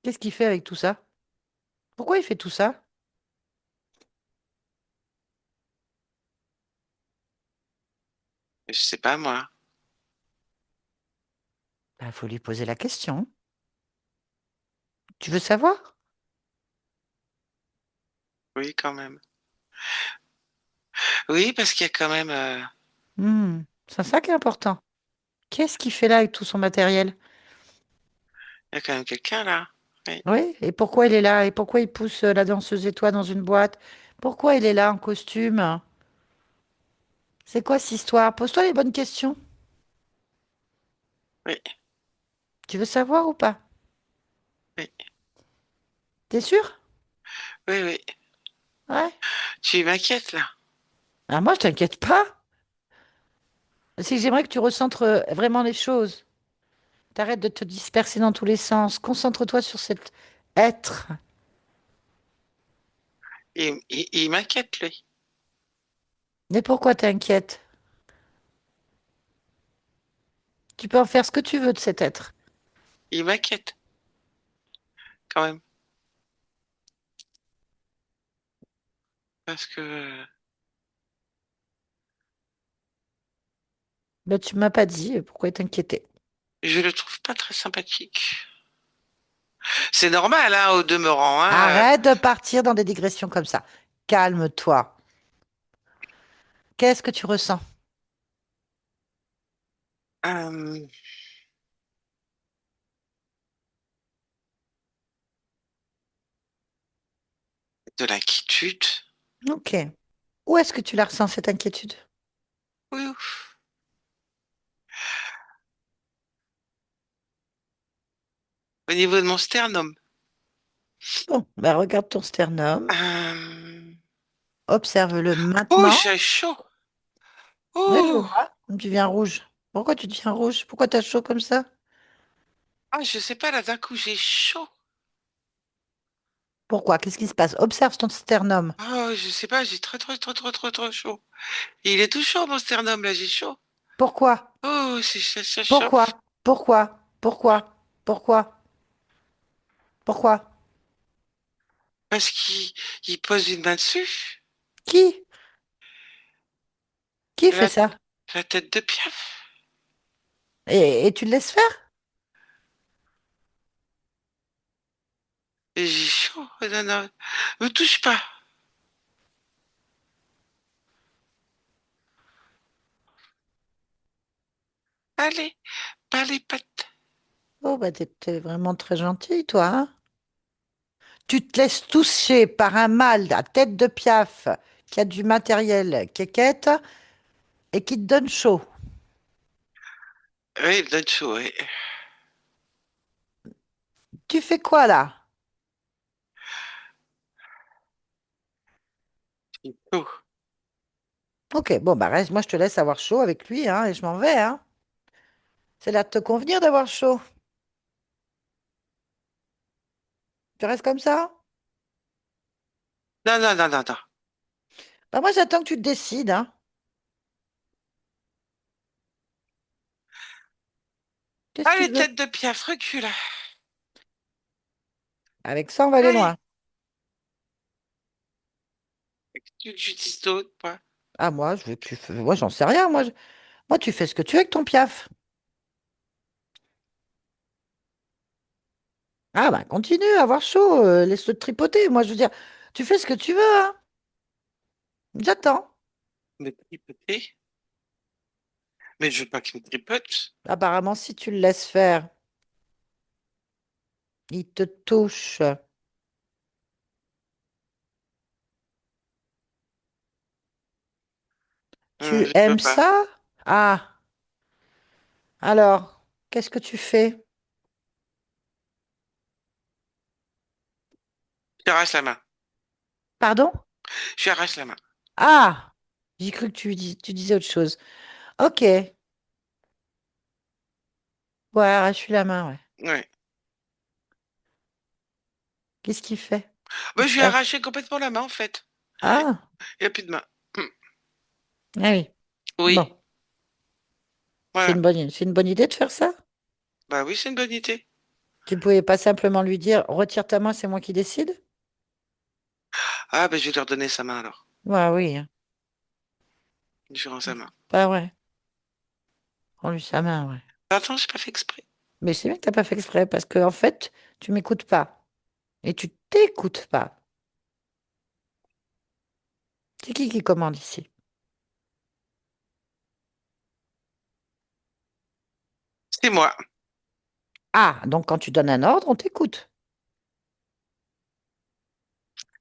Qu'est-ce qu'il fait avec tout ça? Pourquoi il fait tout ça? Je sais pas, moi. Il faut lui poser la question. Tu veux savoir? Oui, quand même. Oui, parce qu'il y a quand même, C'est ça qui est important. Qu'est-ce qu'il fait là avec tout son matériel? il y a quand même quelqu'un là. Oui. Oui, et pourquoi il est là? Et pourquoi il pousse la danseuse et toi dans une boîte? Pourquoi il est là en costume? C'est quoi cette histoire? Pose-toi les bonnes questions. Oui, Tu veux savoir ou pas? oui, T'es sûr? oui, oui. Ouais. Tu m'inquiètes là. Ah, moi, je t'inquiète pas. C'est que j'aimerais que tu recentres vraiment les choses. T'arrêtes de te disperser dans tous les sens. Concentre-toi sur cet être. Il m'inquiète, lui. Mais pourquoi t'inquiètes? Tu peux en faire ce que tu veux de cet être. Il m'inquiète, quand même. Parce que Mais tu m'as pas dit pourquoi t'inquiétais. je le trouve pas très sympathique. C'est normal, hein, au demeurant, hein. Arrête de partir dans des digressions comme ça. Calme-toi. Qu'est-ce que tu ressens? Euh, de l'inquiétude. Ok. Où est-ce que tu la ressens, cette inquiétude? Oui, oui. Au niveau de mon sternum. Bon, bah regarde ton sternum. Euh, Observe-le Oh, maintenant. j'ai chaud. Oui, je Oh, vois. Tu deviens rouge. Pourquoi tu deviens rouge? Pourquoi t'as chaud comme ça? ah, je sais pas, là, d'un coup, j'ai chaud. Pourquoi? Qu'est-ce qui se passe? Observe ton sternum. Oh, je sais pas, j'ai trop, trop, trop, trop, trop, trop chaud. Il est tout chaud, mon sternum, là, j'ai chaud. Pourquoi? Oh, c'est ça, ça Pourquoi? chauffe. Pourquoi? Pourquoi? Pourquoi? Pourquoi? Parce qu'il pose une main dessus. Qui? Qui fait La, ça? la tête de Piaf. Et tu le laisses faire? Et j'ai chaud. Non, non, me touche pas. Allez, pas les pattes. Oh, bah t'es vraiment très gentil, toi, hein? Tu te laisses toucher par un mâle à tête de piaf qui a du matériel quéquette et qui te donne chaud. Oui, il donne chaud, oui. Tu fais quoi là? Oh. Ok, bon, bah reste, moi je te laisse avoir chaud avec lui, hein, et je m'en vais, hein. C'est là de te convenir d'avoir chaud. Tu restes comme ça? Non, non, non, non, non. Bah moi j'attends que tu te décides, hein. Qu'est-ce que tu Allez, veux? tête de Piaf, recule. Avec ça, on va aller loin. Allez, tu veux que je dise d'autre, quoi. Ah, moi, je veux que tu fais... Moi, j'en sais rien. Moi, tu fais ce que tu veux avec ton piaf. Ah, bah, continue à avoir chaud. Laisse-le te tripoter. Moi, je veux dire, tu fais ce que tu veux, hein. J'attends. Me tripoter. Mais je veux pas qu'il me tripote. Apparemment, si tu le laisses faire, il te touche. Tu Je peux aimes pas. ça? Ah, alors, qu'est-ce que tu fais? Je arrache la main. Pardon? Je arrache la main. Ah, j'ai cru que tu disais autre chose. Ok. Ouais, arrache-lui la main, ouais. Ouais. Qu'est-ce qu'il fait? Il Bah, je lui ai pleure. arraché complètement la main, en fait. Ah, Il n'y a plus de main. ah oui. Bon, Oui, voilà. c'est une bonne idée de faire ça? Bah oui, c'est une bonne idée. Tu pouvais pas simplement lui dire, retire ta main, c'est moi qui décide? Ah, bah je vais leur donner sa main alors. Ouais, oui, hein. Je lui rends sa main. Bah ouais, rends-lui sa main, ouais. Attends, j'ai pas fait exprès. Mais c'est bien que t'as pas fait exprès, parce que en fait, tu m'écoutes pas. Et tu t'écoutes pas. C'est qui commande ici? C'est moi. Ah, donc quand tu donnes un ordre, on t'écoute.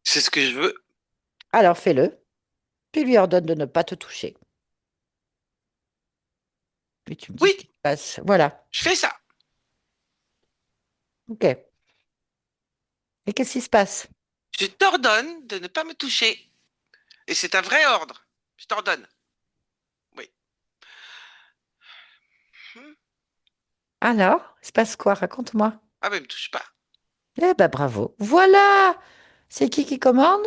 C'est ce que je veux. Alors fais-le, puis lui ordonne de ne pas te toucher. Et tu me dis Oui, ce qui se passe. Voilà. je fais ça. OK. Et qu'est-ce qui se passe? Je t'ordonne de ne pas me toucher. Et c'est un vrai ordre. Je t'ordonne. Oui. Hmm. Alors, il se passe quoi? Raconte-moi. Ah, mais me touche pas. Eh ben, bravo. Voilà! C'est qui commande?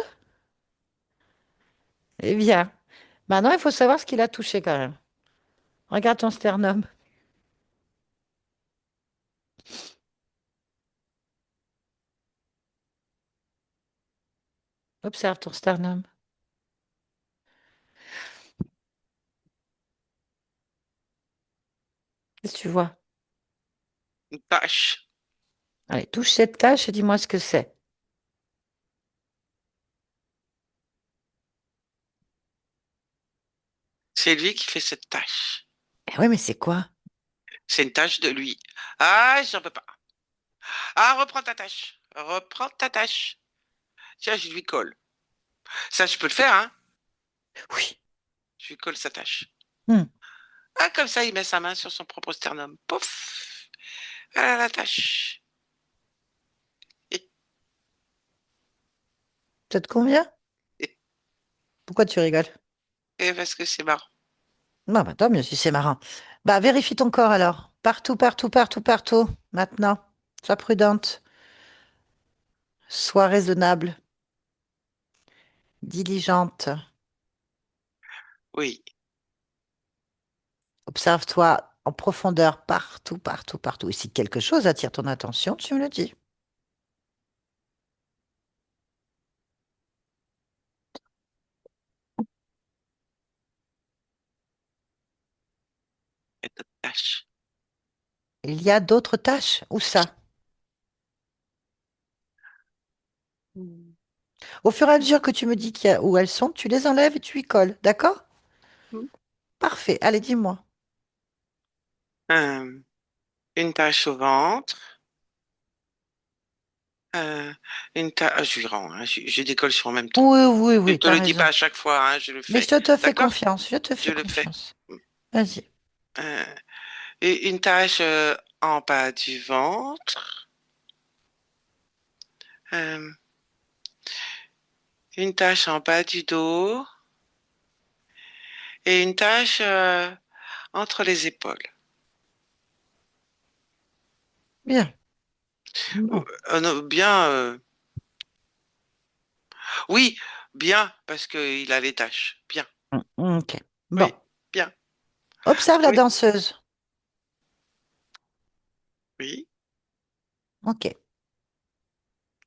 Eh bien, maintenant, il faut savoir ce qu'il a touché quand même. Regarde ton sternum. Observe ton sternum. Qu'est-ce que tu vois? Une tâche. Allez, touche cette tache et dis-moi ce que c'est. C'est lui qui fait cette tâche. Eh oui, mais c'est quoi? C'est une tâche de lui. Ah, j'en peux pas. Ah, reprends ta tâche. Reprends ta tâche. Tiens, je lui colle. Ça, je peux le faire, hein. Oui. Je lui colle sa tâche. Hmm. Ah, comme ça, il met sa main sur son propre sternum. Pouf. Ah, la tâche. Et, Ça te convient? et, Pourquoi tu rigoles? et parce que c'est marrant. Bah, tant mieux si c'est marrant. Bah, vérifie ton corps alors. Partout, partout, partout, partout. Maintenant. Sois prudente. Sois raisonnable. Diligente. Oui. Observe-toi en profondeur partout, partout, partout. Et si quelque chose attire ton attention, tu me le dis. Et ta tâche. Il y a d'autres tâches. Où ça? Hmm. Au fur et à mesure que tu me dis où elles sont, tu les enlèves et tu y colles. D'accord? Parfait. Allez, dis-moi. Euh, une tâche au ventre. Euh, je lui rends, hein, je décolle sur en même temps. Oui, oui, Je oui, te t'as le dis pas raison. à chaque fois, hein, je le Mais fais. je te fais D'accord? confiance. Je te Je fais le fais. confiance. Vas-y. Euh, et une tache en bas du ventre. Euh, une tache en bas du dos. Et une tache entre les épaules. Bien. Bon. Non, bien. Oui, bien, parce qu'il a les taches. Bien. Ok. Bon. Oui, bien. Observe la Oui, danseuse. oui. Ok.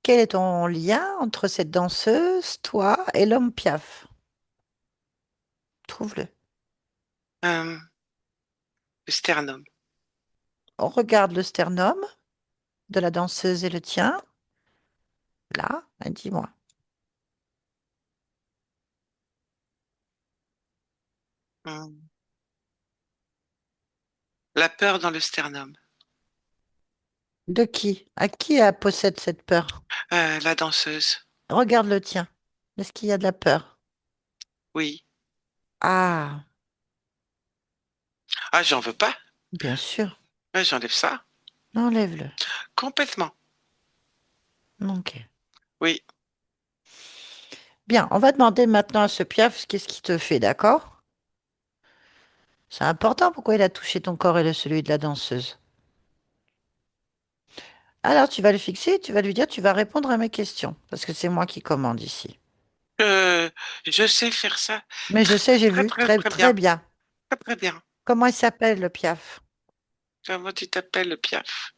Quel est ton lien entre cette danseuse, toi et l'homme Piaf? Trouve-le. Euh, le sternum. On regarde le sternum de la danseuse et le tien. Là, dis-moi. Hum. La peur dans le sternum. De qui? À qui elle possède cette peur? La danseuse. Regarde le tien. Est-ce qu'il y a de la peur? Oui. Ah, Ah, j'en veux pas. bien sûr. Ouais, j'enlève ça. Enlève-le. Complètement. Ok. Oui. Bien, on va demander maintenant à ce Piaf qu'est-ce qu'il te fait, d'accord? C'est important pourquoi il a touché ton corps et celui de la danseuse. Alors, tu vas le fixer, tu vas lui dire, tu vas répondre à mes questions, parce que c'est moi qui commande ici. Euh, je sais faire ça Mais je très, sais, j'ai très, vu, très, très, très très bien. bien. Très, très bien. Comment il s'appelle, le Piaf? Comment tu t'appelles, le Piaf?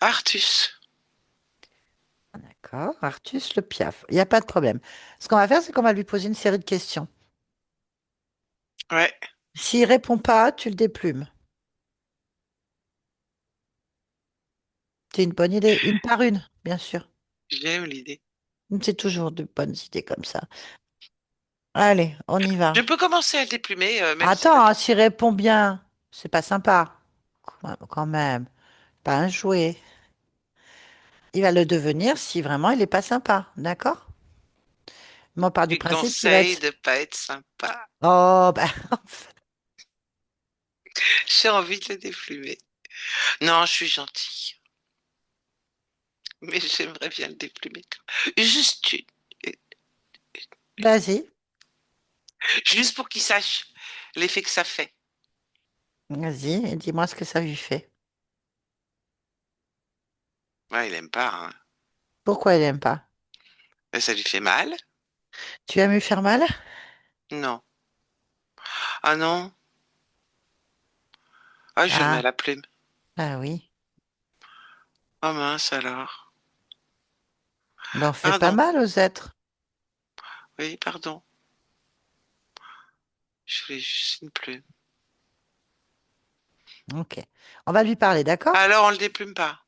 Artus. D'accord, Artus le Piaf. Il n'y a pas de problème. Ce qu'on va faire, c'est qu'on va lui poser une série de questions. Ouais, S'il répond pas, tu le déplumes. C'est une bonne idée. Une par une, bien sûr. j'aime l'idée. C'est toujours de bonnes idées comme ça. Allez, on y Je va. peux commencer à le déplumer, même s'il Attends, hein, répond. s'il répond bien, c'est pas sympa. Quand même, pas un jouet. Il va le devenir si vraiment il n'est pas sympa, d'accord? Mais on part du Tu principe qu'il va conseilles être... de pas être sympa. Oh, bah, J'ai envie de le déplumer. Non, je suis gentille, mais j'aimerais bien le déplumer. Juste une. vas-y, Juste pour qu'il sache l'effet que ça fait. vas-y, et dis-moi ce que ça lui fait. Ouais, il aime pas, hein. Pourquoi il aime pas? Mais ça lui fait mal? Tu aimes lui faire mal? Non. Ah non? Ah, je lui mets à Ah, la plume. bah oui. Oh mince alors. Ben, on fait pas Pardon. mal aux êtres. Oui, pardon. Je voulais juste une plume. Ok. On va lui parler, d'accord? Alors, on le déplume pas.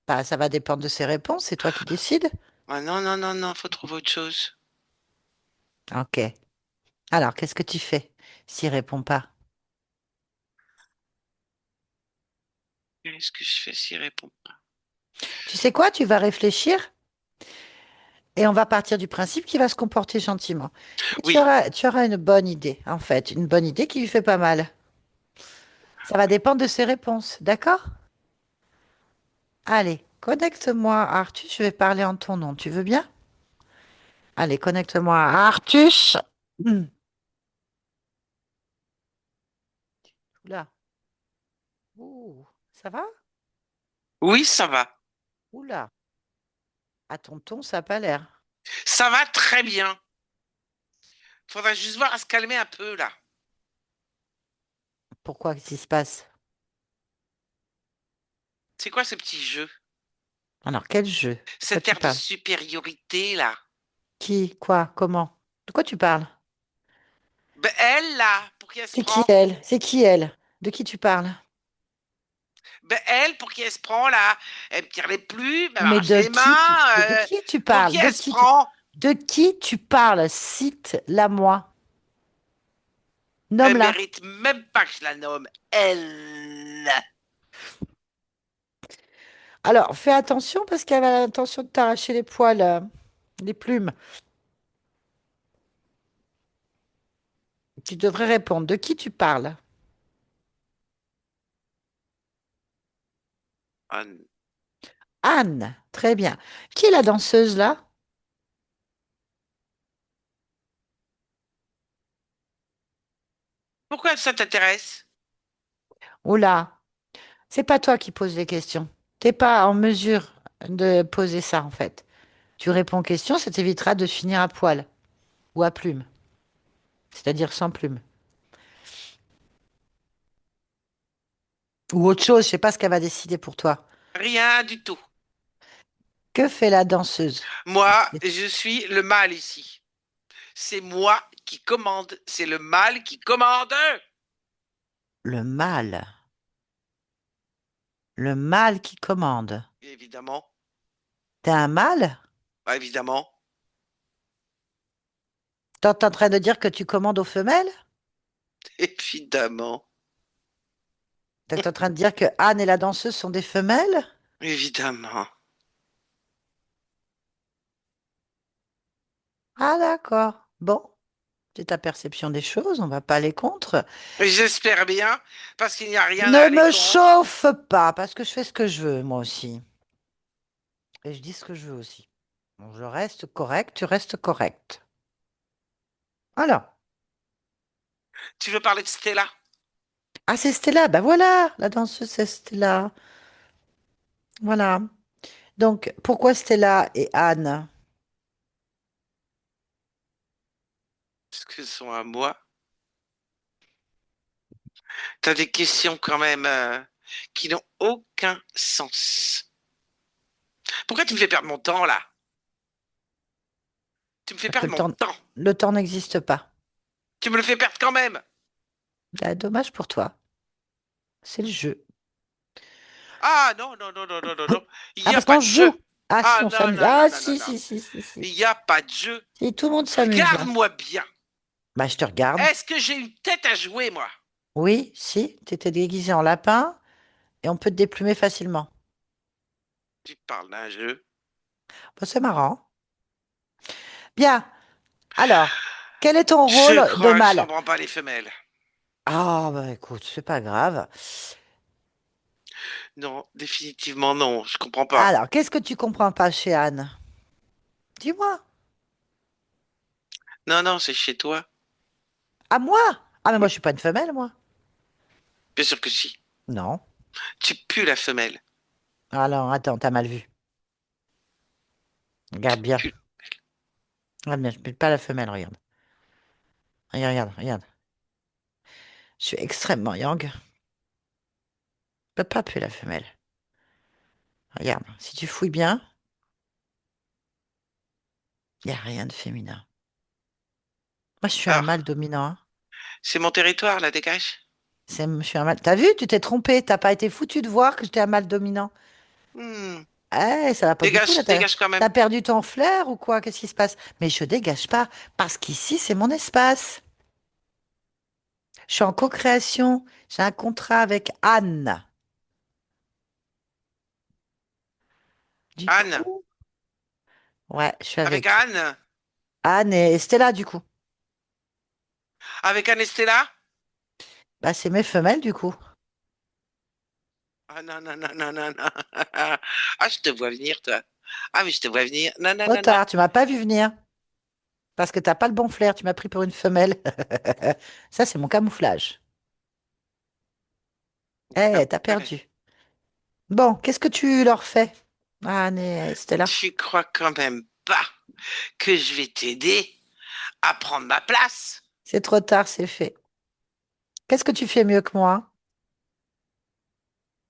Bah, ça va dépendre de ses réponses, c'est toi qui décides. Ah non, non, non, non, faut trouver autre chose. Ok. Alors, qu'est-ce que tu fais s'il répond pas? Qu'est-ce que je fais s'il répond pas? Tu sais quoi? Tu vas réfléchir et on va partir du principe qu'il va se comporter gentiment. Et tu Oui. auras, tu auras une bonne idée, en fait, une bonne idée qui lui fait pas mal. Ça va dépendre de ses réponses, d'accord? Allez, connecte-moi à Artus, je vais parler en ton nom, tu veux bien? Allez, connecte-moi à Artus. Hmm. Oula. Ouh, ça va? Oui, ça va. Oula. À ton ton, ça n'a pas l'air. Ça va très bien. Faudra juste voir à se calmer un peu là. Pourquoi? Qu'est-ce qui se passe? C'est quoi ce petit jeu? Alors, quel jeu? De quoi Cet tu air de parles? supériorité là. Qui? Quoi? Comment? De quoi tu parles? Ben, elle là, pour qui elle se C'est qui prend? elle? C'est qui elle? De qui tu parles? Ben, elle, pour qui elle se prend là? Elle me tire les plumes, elle Mais m'arrache les mains. de qui tu Pour qui parles? elle se prend? De qui tu parles? Cite-la moi. Elle Nomme-la. mérite même pas que je la nomme. Elle. Alors, fais attention parce qu'elle a l'intention de t'arracher les poils, les plumes. Tu devrais répondre. De qui tu parles? Ah, Anne. Très bien. Qui est la danseuse là? pourquoi ça t'intéresse? Oula. C'est pas toi qui poses les questions. T'es pas en mesure de poser ça en fait. Tu réponds aux questions, ça t'évitera de finir à poil ou à plume, c'est-à-dire sans plume. Ou autre chose, je sais pas ce qu'elle va décider pour toi. Rien du tout. Que fait la danseuse? Moi, je suis le mâle ici. C'est moi qui commande. C'est le mâle qui commande. Le mâle. Le mâle qui commande. Évidemment. T'es un mâle? Bah, évidemment. T'es en train de dire que tu commandes aux femelles? Évidemment. T'es en train de dire que Anne et la danseuse sont des femelles? Évidemment. Ah d'accord. Bon, c'est ta perception des choses, on va pas aller contre. J'espère bien, parce qu'il n'y a rien à Ne aller me contre. chauffe pas, parce que je fais ce que je veux, moi aussi. Et je dis ce que je veux aussi. Bon, je reste correct, tu restes correct. Alors, Tu veux parler de Stella? ah c'est Stella, ben voilà, la danseuse c'est Stella. Voilà. Donc, pourquoi Stella et Anne? Parce que ce sont à moi. T'as des questions quand même qui n'ont aucun sens. Pourquoi tu me fais perdre mon temps là? Tu me fais Parce que perdre mon temps. le temps n'existe pas. Tu me le fais perdre quand même. Ah, dommage pour toi. C'est le jeu. Ah non, non, non, non, non, non, non. Il Ah, n'y a parce pas qu'on de jeu. joue. Ah si, Ah on non, s'amuse. non, non, Ah non, non, si, non. si, si, si, si. Il n'y a pas de jeu. Si, tout le monde s'amuse là. Regarde-moi bien. Bah, je te regarde. Est-ce que j'ai une tête à jouer, moi? Oui, si, tu étais déguisé en lapin et on peut te déplumer facilement. Tu parles d'un jeu. Bah, c'est marrant. Bien. Alors, quel est ton Je rôle de crois que je mâle? comprends pas les femelles. Ah, bah écoute, c'est pas grave. Non, définitivement non, je comprends pas. Alors, qu'est-ce que tu comprends pas chez Anne? Dis-moi. Non, non, c'est chez toi. À moi? Ah, mais moi, Oui, je suis pas une femelle, moi. bien sûr que si. Non. Tu pues la femelle. Alors, attends, t'as mal vu. Tu Regarde bien. pues. Regarde bien, je ne pas la femelle, regarde. Regarde, regarde, regarde. Je suis extrêmement yang. Je peux pas puer la femelle. Regarde, si tu fouilles bien, il n'y a rien de féminin. Moi, je suis un Alors, mâle dominant, hein. c'est mon territoire, là, dégage. Je suis un mâle. T'as vu, tu t'es trompé. T'as pas été foutu de voir que j'étais un mâle dominant. Hmm. Eh, ça va pas du tout, là. Dégage, dégage quand même. T'as perdu ton flair ou quoi? Qu'est-ce qui se passe? Mais je dégage pas, parce qu'ici, c'est mon espace. Je suis en co-création. J'ai un contrat avec Anne. Du Anne. coup, ouais, je suis Avec avec Anne. Anne et Stella, du coup. Avec Anne et Stella. Bah, c'est mes femelles, du coup. Ah non, non, non, non, non, non. Ah, je te vois venir, toi. Ah, mais je te vois venir. Non, non, Trop non, non. tard, tu m'as pas vu venir. Parce que t'as pas le bon flair, tu m'as pris pour une femelle. Ça, c'est mon camouflage. Ah, Eh, t'as ouais. perdu. Bon, qu'est-ce que tu leur fais? Ah, Anne Stella. Tu crois quand même pas que je vais t'aider à prendre ma place? C'est trop tard, c'est fait. Qu'est-ce que tu fais mieux que moi?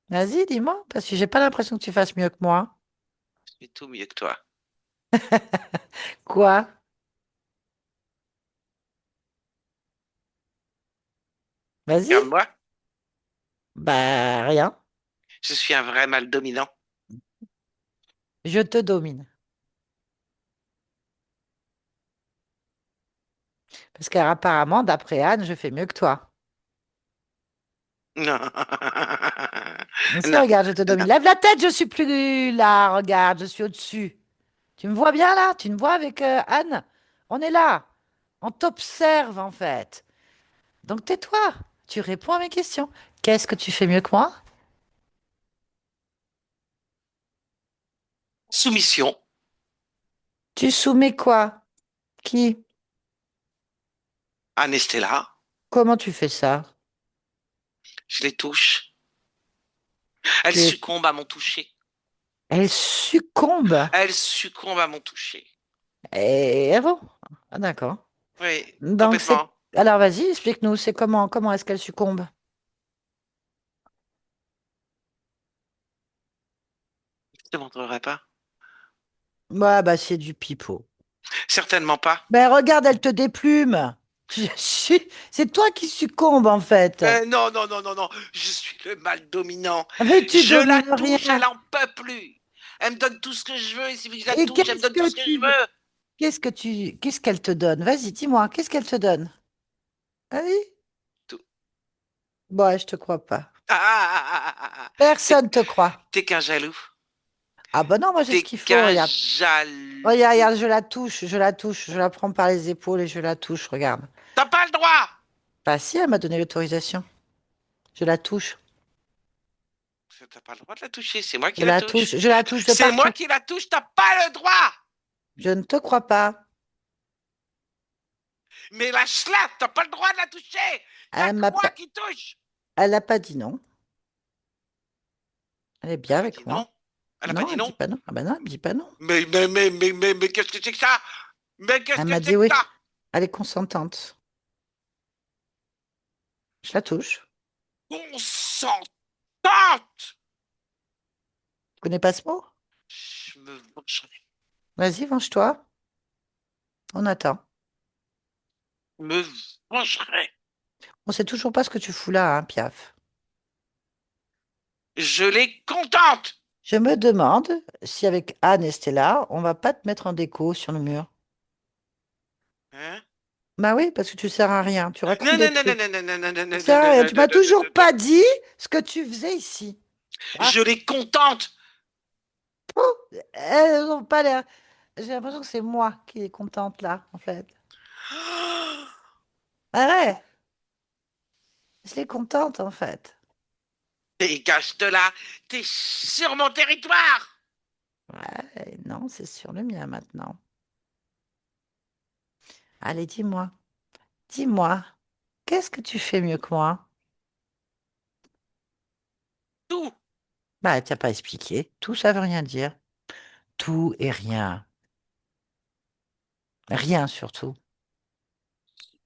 Vas-y, dis-moi, parce que j'ai pas l'impression que tu fasses mieux que moi. Je fais tout mieux que toi. Quoi? Vas-y. Regarde-moi. Bah, rien. Je suis un vrai mâle dominant. Je te domine. Parce qu'apparemment, d'après Anne, je fais mieux que toi. Non. Mais si, Non, regarde, je te domine. non. Lève la tête, je suis plus là. Regarde, je suis au-dessus. Tu me vois bien là? Tu me vois avec Anne? On est là. On t'observe en fait. Donc tais-toi. Tu réponds à mes questions. Qu'est-ce que tu fais mieux que moi? Soumission. Tu soumets quoi? Qui? Anne et Stella. Comment tu fais ça? Je les touche. Elles Tu... succombent à mon toucher. Elle succombe. Elles succombent à mon toucher. Et ah bon? Ah, d'accord. Oui, Donc c'est. complètement. Alors vas-y, explique-nous. C'est comment est-ce qu'elle succombe? Je te montrerai pas. Ouais, bah c'est du pipeau. Certainement pas. Ben regarde, elle te déplume. C'est toi qui succombe en fait. Non, non, non, non, non. Je suis le mâle dominant. Mais tu Je la domines touche, rien. elle en peut plus. Elle me donne tout ce que je veux. Il suffit que je la Et touche, elle me donne tout ce que je veux. qu'est-ce qu'elle te donne? Vas-y, dis-moi, qu'est-ce qu'elle te donne? Vas-y. Tout. Bon, je te crois pas. Ah, ah, ah, ah, ah, ah. T'es, Personne te croit. t'es qu'un jaloux. Ah bah non, moi j'ai ce T'es qu'il faut, qu'un regarde. jaloux. Regarde, regarde, je la touche, je la touche, je la prends par les épaules et je la touche, regarde. T'as pas le droit. Bah si, elle m'a donné l'autorisation. Je la touche, T'as pas le droit de la toucher. C'est moi qui je la la touche, touche. je la touche de C'est moi partout. qui la touche. T'as pas le droit. Je ne te crois pas. Mais lâche-la. T'as pas le droit de la toucher. Y a Elle que m'a moi pas, qui touche. elle a pas dit non. Elle est bien Elle a pas avec dit moi. non. Elle a pas Non, dit elle dit non. pas non. Ah bah non, elle dit pas non. Mais qu'est-ce que c'est que ça? Mais qu'est-ce Elle que m'a c'est dit que oui. ça? Elle est consentante. Je la touche. Consentante! Tu connais pas ce mot? Je me vengerai. Vas-y, venge-toi. On attend. Me vengerai. On sait toujours pas ce que tu fous là, hein, Piaf. Je les contente. Je me demande si avec Anne et Stella, on va pas te mettre en déco sur le mur. Hein? Bah oui, parce que tu sers à rien. Tu racontes Non, des non, non, non, trucs. non, non, non, non, non, Tu non, sers non, à non, rien. non, Tu non, m'as non, toujours non. pas dit ce que tu faisais ici. Ah, Je les contente. elles ont pas l'air. J'ai l'impression que c'est moi qui est contente là, en fait. Ah ouais, je l'ai contente, en fait. Dégage de là, t'es sur mon territoire. Ouais, non, c'est sur le mien maintenant. Allez, dis-moi, qu'est-ce que tu fais mieux que moi? Tout. Bah, t'as pas expliqué. Tout, ça veut rien dire. Tout et rien. Rien surtout.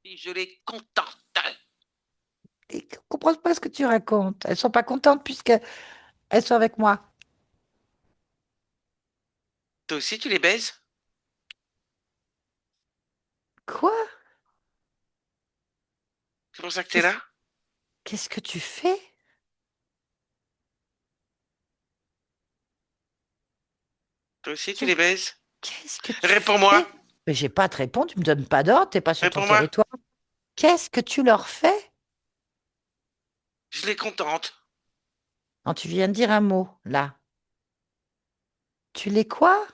Et je les contente. Et ne comprends pas ce que tu racontes. Elles sont pas contentes puisqu'elles sont avec moi. Toi aussi, tu les baises? Quoi? C'est pour ça que t'es Qu'est-ce là? qu'est-ce que tu fais? Toi aussi, tu Qu'est- les baises? Qu'est-ce que tu Réponds-moi. fais? Mais j'ai pas à te répondre, tu me donnes pas d'ordre, t'es pas sur ton Réponds-moi. territoire. Qu'est-ce que tu leur fais? Je les contente. Non, tu viens de dire un mot, là. Tu les quoi?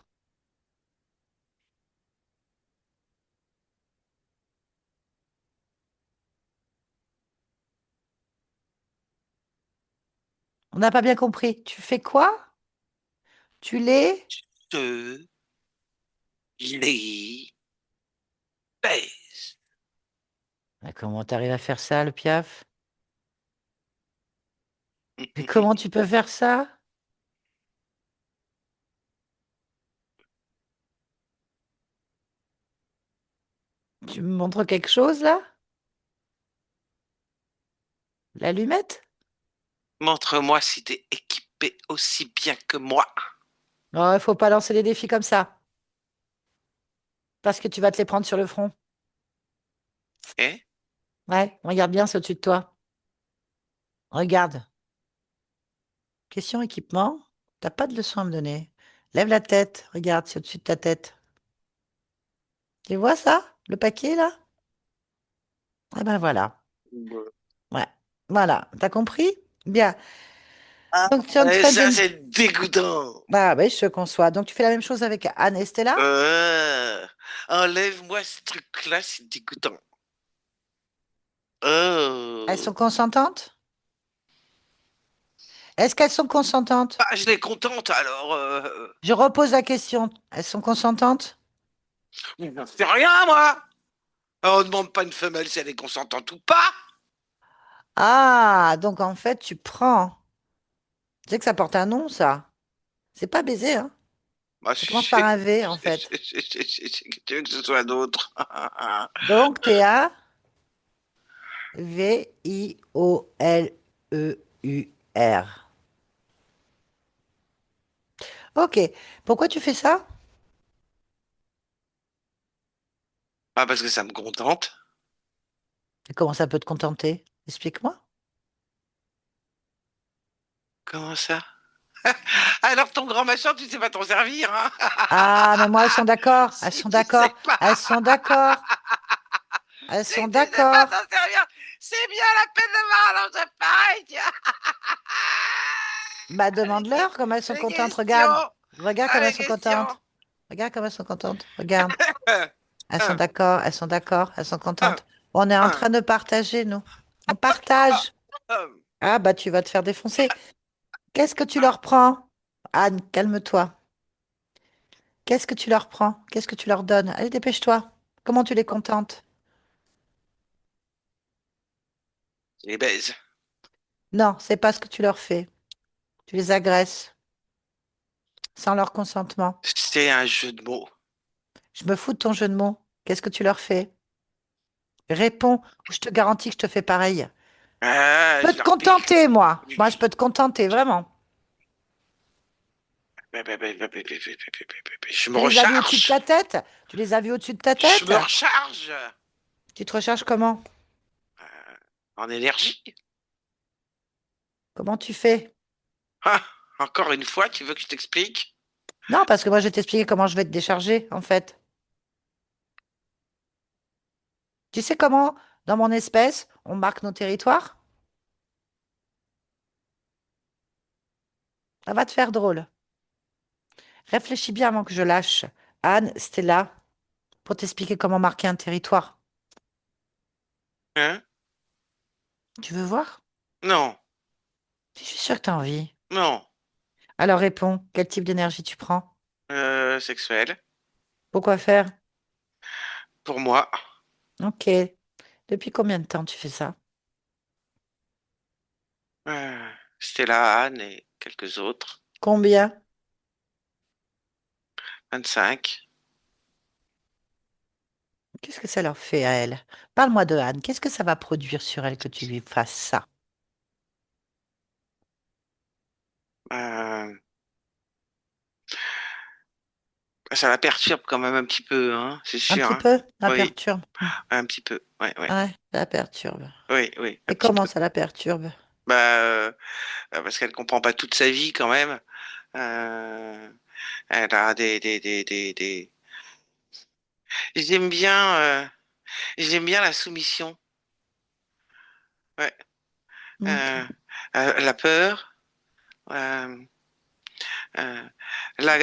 On n'a pas bien compris. Tu fais quoi? Tu les... Je les baise. Ah, comment t'arrives à faire ça, le piaf? Mais comment tu peux faire ça? Tu me montres quelque chose, là? L'allumette? Montre-moi si t'es équipé aussi bien que moi. Non, il faut pas lancer les défis comme ça, parce que tu vas te les prendre sur le front. Eh? Ouais, regarde bien, c'est au-dessus de toi. Regarde. Question équipement. T'as pas de leçon à me donner. Lève la tête. Regarde, c'est au-dessus de ta tête. Tu vois ça? Le paquet, là? Eh ben voilà. Ouais. Voilà. T'as compris? Bien. Ah, Donc, tu es en et train de... ça, c'est dégoûtant. Ah, oui, je te conçois. Donc, tu fais la même chose avec Anne et Stella? Enlève-moi ce truc-là, c'est dégoûtant. Elles sont Oh. consentantes? Est-ce qu'elles sont consentantes? Bah, je les contente, alors. Je repose la question. Elles sont consentantes? J'en sais rien, moi. On demande pas une femelle si elle est consentante ou pas. Ah, donc en fait, tu prends. Tu sais que ça porte un nom, ça. C'est pas baiser, hein. Bah, Ça commence par un V, en fait. tu veux que ce soit d'autre. Donc, t'es à Violeur. Ok. Pourquoi tu fais ça? Ah, parce que ça me contente. Et comment ça peut te contenter? Explique-moi. Comment ça? Alors, ton grand machin, tu sais pas t'en servir, hein? Ah, mais moi, elles sont d'accord. Elles Si sont tu sais d'accord. pas, Elles sont d'accord. Elles si sont tu sais pas d'accord. t'en servir, c'est bien la peine d'avoir un objet pareil, tiens. Bah, Les, demande-leur comment elles sont les contentes. Regarde. questions, Regarde comme elles les sont questions. contentes. Regarde comme elles sont contentes. Regarde. Un, Elles sont un, d'accord. Elles sont d'accord. Elles sont un, contentes. On est en un, train de partager, nous. On partage. un. Ah, bah, tu vas te faire défoncer. Qu'est-ce que tu leur prends? Anne, calme-toi. Qu'est-ce que tu leur prends? Qu'est-ce que tu leur donnes? Allez, dépêche-toi. Comment tu les contentes? Les baise. Non, c'est pas ce que tu leur fais. Tu les agresses sans leur consentement. C'est un jeu de mots. Je me fous de ton jeu de mots. Qu'est-ce que tu leur fais? Réponds, ou je te garantis que je te fais pareil. Ah, Je peux je te leur pique. contenter, moi. Moi, je peux te contenter, vraiment. Je me Tu les as vus au-dessus de recharge. ta tête? Tu les as vus au-dessus de ta Je tête? me recharge. Tu te recharges comment? En énergie. Comment tu fais? Ah, encore une fois, tu veux que je t'explique? Non, parce que moi, je vais t'expliquer comment je vais te décharger, en fait. Tu sais comment, dans mon espèce, on marque nos territoires? Ça va te faire drôle. Réfléchis bien avant que je lâche. Anne, Stella, pour t'expliquer comment marquer un territoire. Hein? Tu veux voir? Non, Je suis sûre que t'as envie. non. Alors réponds, quel type d'énergie tu prends? Sexuel. Pourquoi faire? Pour moi. Ok. Depuis combien de temps tu fais ça? Stella, Anne et quelques autres. Combien? 25. Qu'est-ce que ça leur fait à elles? Parle-moi de Anne. Qu'est-ce que ça va produire sur elle que tu lui fasses ça? Euh, Ça la perturbe quand même un petit peu, hein, c'est Un sûr, petit hein. peu? La Oui, perturbe? un petit peu. Ouais, ouais. Ouais, ça la perturbe. Oui, oui, un Et petit comment peu. ça la perturbe? Bah, parce qu'elle comprend pas toute sa vie quand même. Euh, Elle a des... J'aime bien, j'aime bien la soumission. Ouais. Ok. Euh, la peur, euh, euh, la-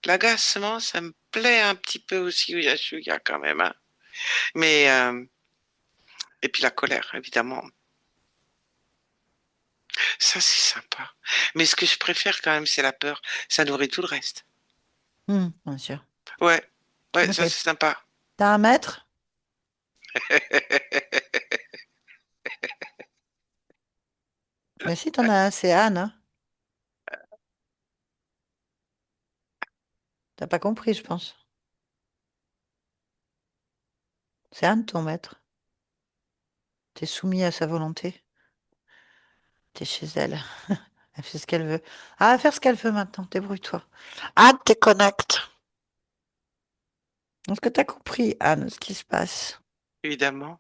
l'agacement, ça me plaît un petit peu aussi, oui, il y a quand même, hein. Mais, et puis la colère, évidemment. Ça, c'est sympa. Mais ce que je préfère quand même, c'est la peur. Ça nourrit tout le reste. Bien sûr. Ouais, ouais, Ok. ça, c'est sympa. T'as un mètre? Mais si t'en as un, c'est Anne, hein. T'as pas compris, je pense. C'est Anne ton maître. T'es soumis à sa volonté. T'es chez elle. Elle fait ce qu'elle veut. Ah, elle va faire ce qu'elle veut maintenant. Débrouille-toi. Anne, t'es connecte. Est-ce que t'as compris, Anne, ce qui se passe? Évidemment.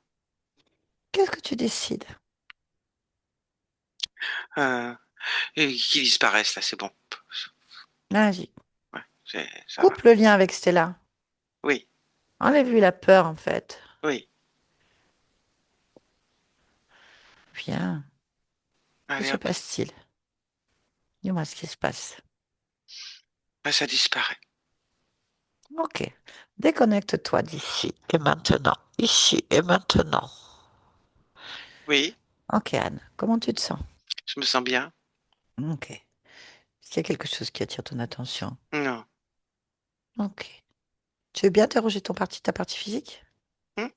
Qu'est-ce que tu décides? Euh, et qu'ils disparaissent, là, c'est bon. Vas-y. Ouais, ça va. Coupe le lien avec Stella. Oui, Enlève-lui la peur, en fait. oui. Bien. Que Allez, se hop. passe-t-il? Dis-moi ce qui se passe. Bah, ça disparaît. Ok. Déconnecte-toi d'ici et maintenant. Ici et maintenant. Oui, Ok, Anne. Comment tu te sens? je me sens bien. Ok. Est-ce qu'il y a quelque chose qui attire ton attention? Non. Ok. Tu veux bien interroger ta partie physique? Hmm.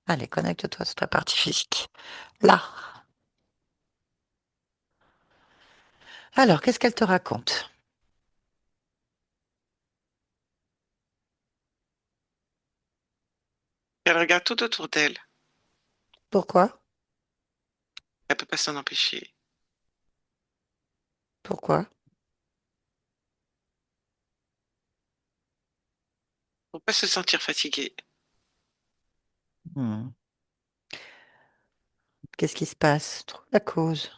Allez, connecte-toi sur ta partie physique. Là. Alors, qu'est-ce qu'elle te raconte? Elle regarde tout autour d'elle. Pourquoi? Elle peut pas s'en empêcher. Pourquoi? Faut pas se sentir fatiguée. Hmm. Qu'est-ce qui se passe? Trouve la cause.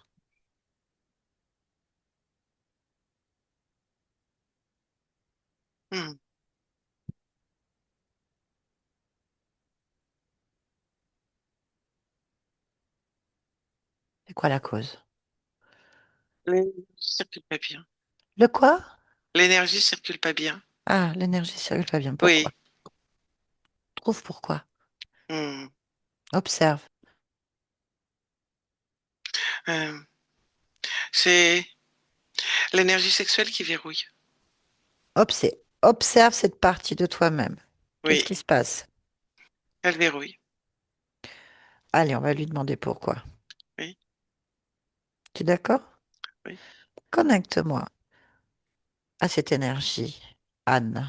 Hmm. C'est quoi la cause? L'énergie circule pas bien. Le quoi? L'énergie circule pas bien. Ah, l'énergie circule pas bien. Pourquoi? Oui. Trouve pourquoi. Hmm. Observe. Euh, c'est l'énergie sexuelle qui verrouille. Observe cette partie de toi-même. Qu'est-ce Oui, qui se passe? elle verrouille. Allez, on va lui demander pourquoi. Oui, Tu es d'accord? oui. Connecte-moi à cette énergie. Anne.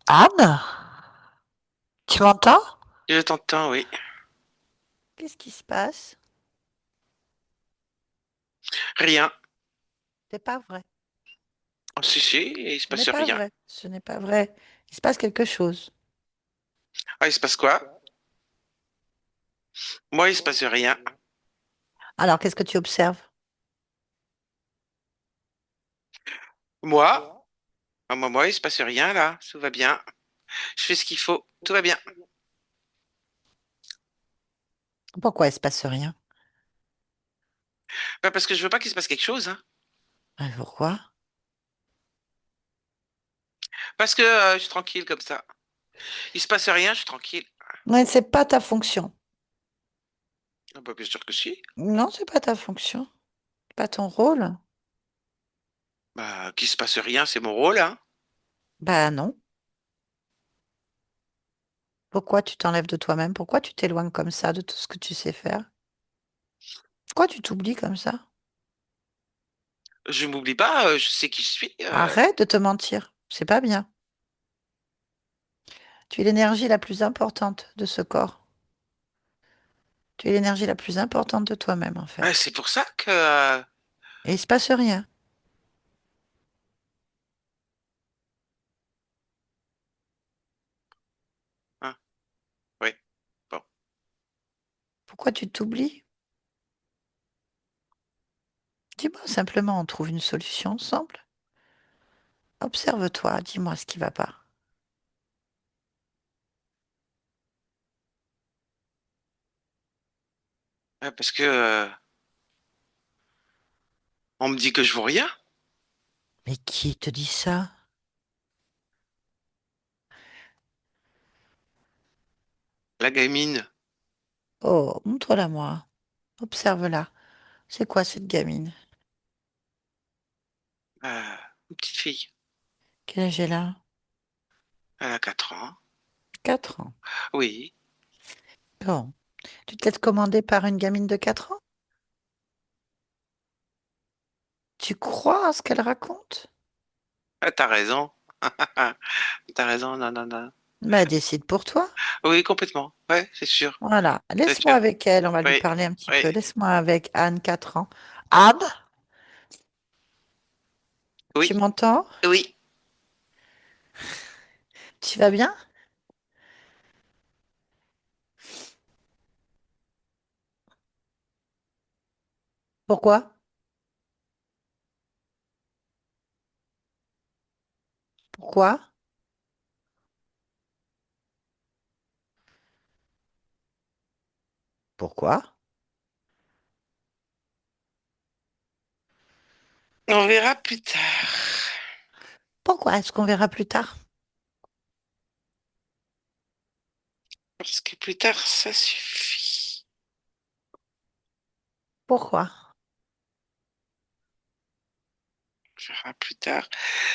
Anne? Tu m'entends? Je t'entends, oui. Qu'est-ce qui se passe? Rien. C'est pas vrai. Oh, si, si, il se Ce n'est passe pas rien. vrai. Ce n'est pas vrai. Il se passe quelque chose. Ah, il se passe quoi? Moi, il se passe rien. Alors, qu'est-ce que tu observes? Moi? Ah, moi, il se passe rien, là. Tout va bien. Je fais ce qu'il faut. Tout va bien. Pourquoi il se passe rien? Pas parce que je veux pas qu'il se passe quelque chose, hein. Pourquoi? Parce que je suis tranquille comme ça. Il se passe rien, je suis tranquille. Mais c'est pas ta fonction. Ah bah, bien sûr que si. Non, c'est pas ta fonction. Pas ton rôle. Bah, qu'il se passe rien, c'est mon rôle, hein. Bah non. Pourquoi tu t'enlèves de toi-même? Pourquoi tu t'éloignes comme ça de tout ce que tu sais faire? Pourquoi tu t'oublies comme ça? Je m'oublie pas, je sais qui je suis. Arrête de te mentir. C'est pas bien. Tu es l'énergie la plus importante de ce corps. Tu es l'énergie la plus importante de toi-même, en Ouais, fait. c'est pour ça que... Et il se passe rien. hein, ouais, bon. Pourquoi tu t'oublies? Dis-moi simplement, on trouve une solution ensemble. Observe-toi, dis-moi ce qui va pas. Ouais, parce que on me dit que je vaux rien. Mais qui te dit ça? La gamine, Oh, montre-la moi. Observe-la. C'est quoi cette gamine? une petite fille, Quel âge elle a? elle a 4 ans. 4 ans. Oui, Bon. Tu te laisses commander par une gamine de 4 ans? Tu crois à ce qu'elle raconte? t'as raison. T'as raison, non, non, non. Bah, décide pour toi. Oui, complètement. Ouais, c'est sûr, Voilà. c'est Laisse-moi sûr. avec elle, on va lui Oui, parler un petit oui, peu. Laisse-moi avec Anne, 4 ans. Anne, tu oui, m'entends? oui. Tu vas bien? Pourquoi? Pourquoi? Pourquoi? On verra plus tard. Pourquoi? Est-ce qu'on verra plus tard? Parce que plus tard, ça suffit. Pourquoi? On verra plus tard.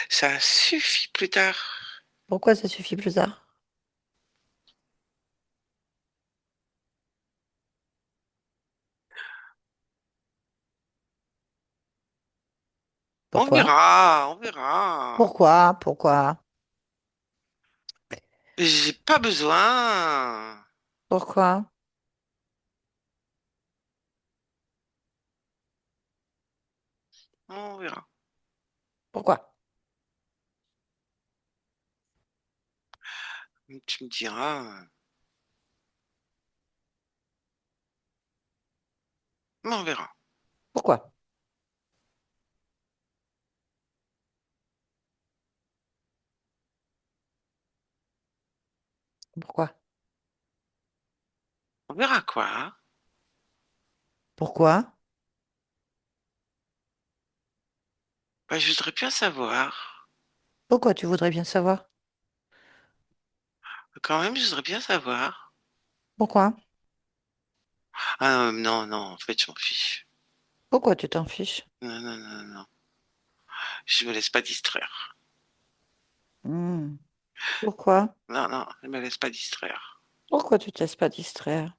Ça suffit plus tard. Pourquoi ça suffit plus tard? On Pourquoi? verra, on verra. Pourquoi? Pourquoi? J'ai pas besoin. Pourquoi? On verra. Pourquoi? Tu me diras. On verra. Pourquoi? Pourquoi? On verra quoi, hein. Pourquoi? Bah, je voudrais bien savoir. Pourquoi tu voudrais bien savoir? Quand même, je voudrais bien savoir. Pourquoi? Ah non, non, en fait, je m'en fiche. Pourquoi tu t'en fiches? Non, non, non, non. Je me laisse pas distraire. Hmm. Pourquoi? Non, non, je me laisse pas distraire. Pourquoi tu te laisses pas distraire?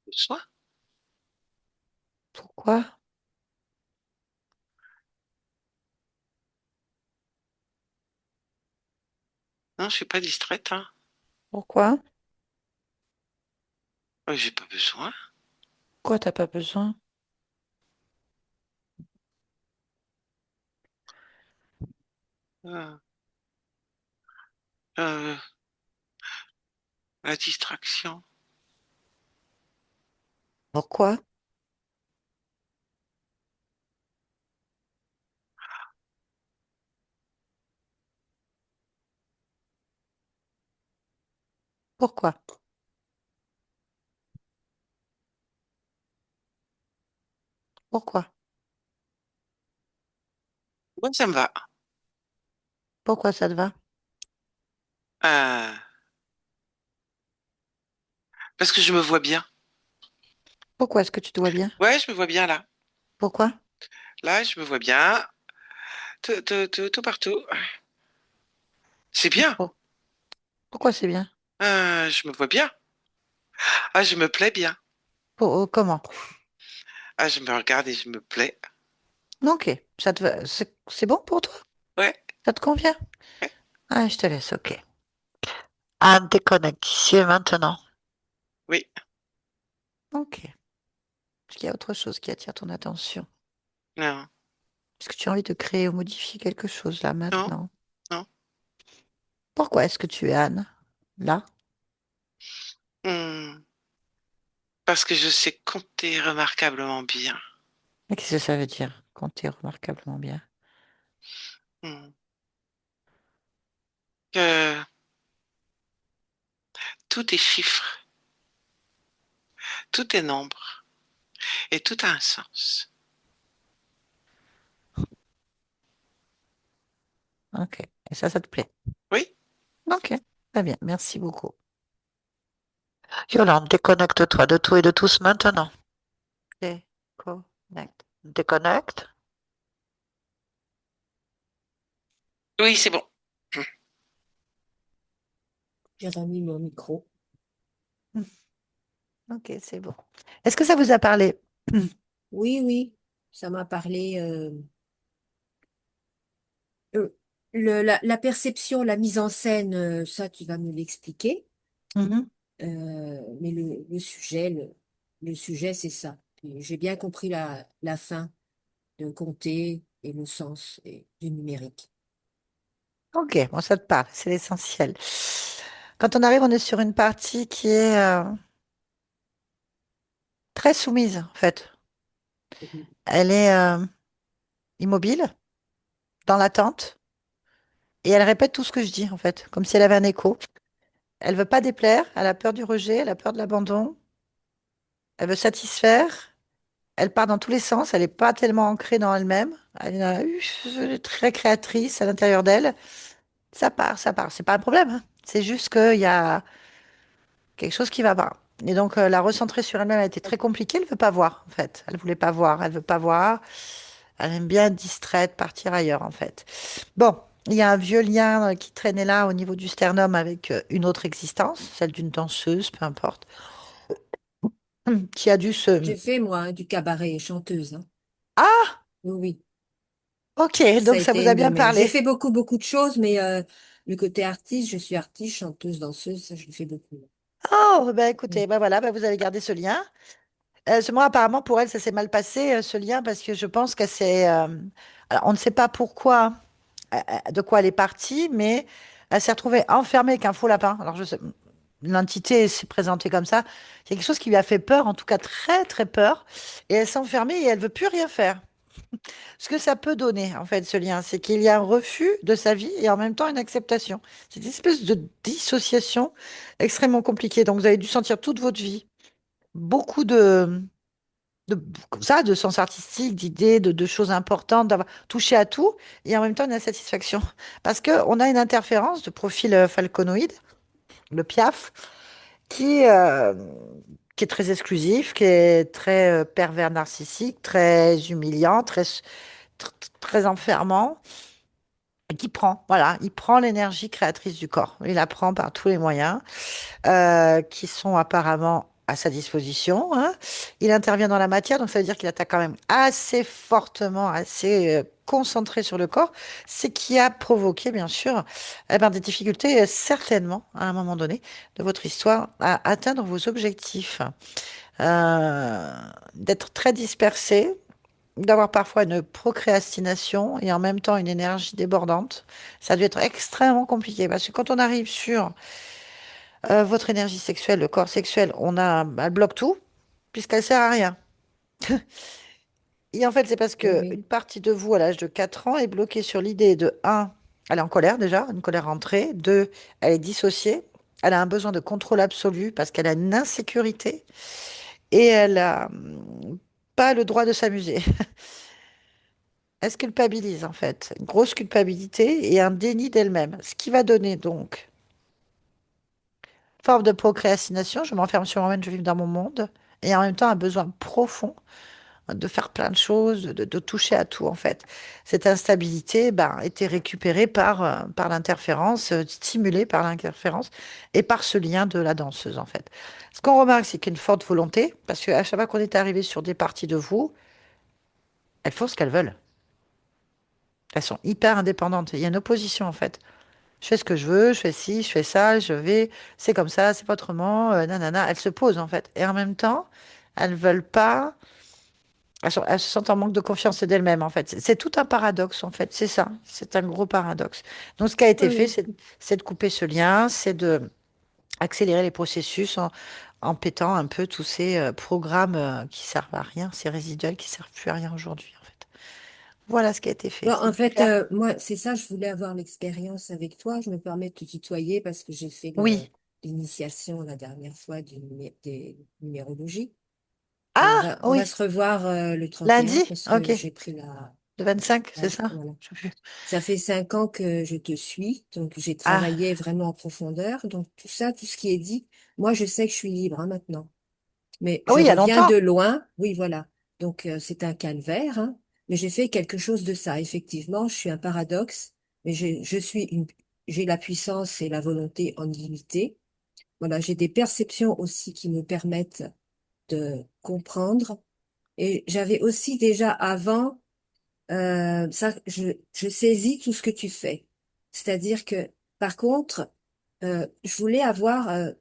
Le soin? Pourquoi? Non, je suis pas distraite, hein. Pourquoi? J'ai pas besoin. Pourquoi t'as pas besoin? Euh, euh, la distraction. Pourquoi? Pourquoi? Pourquoi? Moi, ça me va. Pourquoi ça te va? Euh, Parce que je me vois bien. Pourquoi est-ce que tu te vois bien? Ouais, je me vois bien là. Pourquoi? Là, je me vois bien. Tout partout. C'est bien. Oh, pourquoi c'est bien? Je me vois bien. Ah, je me plais bien. Comment? Ah, je me regarde et je me plais. Ok, ça te va, c'est bon pour toi? Ouais, Ça te convient? ouais, Ah, je te laisse, ok. Anne, déconnecte ici et maintenant. oui. Ok. Est-ce qu'il y a autre chose qui attire ton attention? Non, Est-ce que tu as envie de créer ou modifier quelque chose là non, maintenant? non. Pourquoi est-ce que tu es Anne? Là? Hmm. Parce que je sais compter remarquablement bien. Mais qu'est-ce que ça veut dire? Compter remarquablement bien. Hmm. Que tout est chiffre, tout est nombre et tout a un sens. Ok. Et ça te plaît? Oui, Ok. Très bien. Merci beaucoup. Yolande, déconnecte-toi de tout et de tous maintenant. Déconnecte. Déconnecte. oui, c'est bon. J'ai remis mon micro. Ok, c'est bon. Est-ce que ça vous a parlé? Oui, oui, ça m'a parlé. Euh, la perception, la mise en scène, ça, tu vas me l'expliquer. Mhm. Mais le sujet, c'est ça. Et j'ai bien compris la fin de compter et le sens du numérique. Ok, bon, ça te parle, c'est l'essentiel. Quand on arrive, on est sur une partie qui est très soumise, en fait. Elle est immobile, dans l'attente, et elle répète tout ce que je dis, en fait, comme si elle avait un écho. Elle veut pas déplaire, elle a peur du rejet, elle a peur de l'abandon, elle veut satisfaire, elle part dans tous les sens, elle n'est pas tellement ancrée dans elle-même, elle est très créatrice à l'intérieur d'elle. Ça part, ça part. C'est pas un problème, hein. C'est juste qu'il y a quelque chose qui va pas. Et donc, la recentrer sur elle-même a été très compliqué. Elle veut pas voir, en fait. Elle voulait pas voir. Elle veut pas voir. Elle aime bien être distraite, partir ailleurs, en fait. Bon, il y a un vieux lien qui traînait là au niveau du sternum avec une autre existence, celle d'une danseuse, peu importe, qui a dû se... J'ai fait, moi, hein, du cabaret et chanteuse, hein. Ah, Oui, oui. ok, Ça a donc ça été vous a une de bien mes. J'ai parlé. fait beaucoup, beaucoup de choses, mais le côté artiste, je suis artiste, chanteuse, danseuse, ça, je le fais beaucoup. Oh, ben Mm. écoutez, ben voilà, ben vous avez gardé ce lien. Moi, apparemment, pour elle, ça s'est mal passé, ce lien, parce que je pense qu'elle s'est... alors, on ne sait pas pourquoi, de quoi elle est partie, mais elle s'est retrouvée enfermée avec un faux lapin. Alors, je sais, l'entité s'est présentée comme ça. C'est quelque chose qui lui a fait peur, en tout cas très, très peur. Et elle s'est enfermée et elle veut plus rien faire. Ce que ça peut donner, en fait, ce lien, c'est qu'il y a un refus de sa vie et en même temps une acceptation. C'est une espèce de dissociation extrêmement compliquée. Donc, vous avez dû sentir toute votre vie beaucoup comme ça, de sens artistique, d'idées, de choses importantes, d'avoir touché à tout, et en même temps une insatisfaction. Parce qu'on a une interférence de profil falconoïde, le PIAF, qui, euh, qui est très exclusif, qui est très pervers narcissique, très humiliant, très enfermant, et qui prend, voilà, il prend l'énergie créatrice du corps. Il la prend par tous les moyens qui sont apparemment à sa disposition, hein. Il intervient dans la matière, donc ça veut dire qu'il attaque quand même assez fortement, assez concentré sur le corps, ce qui a provoqué, bien sûr, eh ben, des difficultés, certainement, à un moment donné de votre histoire, à atteindre vos objectifs. Euh, D'être très dispersé, d'avoir parfois une procrastination et en même temps une énergie débordante. Ça a dû être extrêmement compliqué parce que quand on arrive sur votre énergie sexuelle, le corps sexuel, elle bloque tout, puisqu'elle sert à rien. Et en fait, c'est parce Oui, que oui. une partie de vous, à l'âge de 4 ans, est bloquée sur l'idée de un, elle est en colère déjà, une colère rentrée. 2, elle est dissociée. Elle a un besoin de contrôle absolu parce qu'elle a une insécurité et elle a pas le droit de s'amuser. Elle se culpabilise en fait. Une grosse culpabilité et un déni d'elle-même. Ce qui va donner donc forme de procrastination. Je m'enferme sur moi-même, je vis dans mon monde. Et en même temps, un besoin profond de faire plein de choses, de toucher à tout en fait. Cette instabilité ben, était récupérée par l'interférence, stimulée par l'interférence et par ce lien de la danseuse en fait. Ce qu'on remarque, c'est qu'il y a une forte volonté, parce qu'à chaque fois qu'on est arrivé sur des parties de vous, elles font ce qu'elles veulent. Elles sont hyper indépendantes. Il y a une opposition en fait. Je fais ce que je veux, je fais ci, je fais ça, je vais, c'est comme ça, c'est pas autrement, nanana. Elles se posent en fait. Et en même temps, elles veulent pas. Elles se sentent en manque de confiance d'elles-mêmes, en fait. C'est tout un paradoxe, en fait. C'est ça. C'est un gros paradoxe. Donc, ce qui a été fait, Oui, c'est de couper ce lien, c'est de accélérer les processus en pétant un peu tous ces programmes qui servent à rien, ces résiduels qui servent plus à rien aujourd'hui, en fait. Voilà ce qui a été fait. bon, C'est en plus fait, clair? moi, c'est ça, je voulais avoir l'expérience avec toi. Je me permets de te tutoyer parce que j'ai fait Oui. l'initiation la dernière fois des numérologies. Et Ah, on va oui. se revoir le 31 Lundi? parce que Ok. j'ai pris la... Le 25, c'est Ouais, ça? voilà. Je sais plus. Ça fait 5 ans que je te suis, donc j'ai Ah, travaillé vraiment en profondeur. Donc tout ça, tout ce qui est dit, moi je sais que je suis libre hein, maintenant. Mais ah je oui, il y a reviens longtemps. de loin, oui voilà. Donc c'est un calvaire, hein. Mais j'ai fait quelque chose de ça. Effectivement, je suis un paradoxe, mais j'ai la puissance et la volonté en illimité. Voilà, j'ai des perceptions aussi qui me permettent de comprendre. Et j'avais aussi déjà avant ça, je saisis tout ce que tu fais. C'est-à-dire que, par contre, je voulais avoir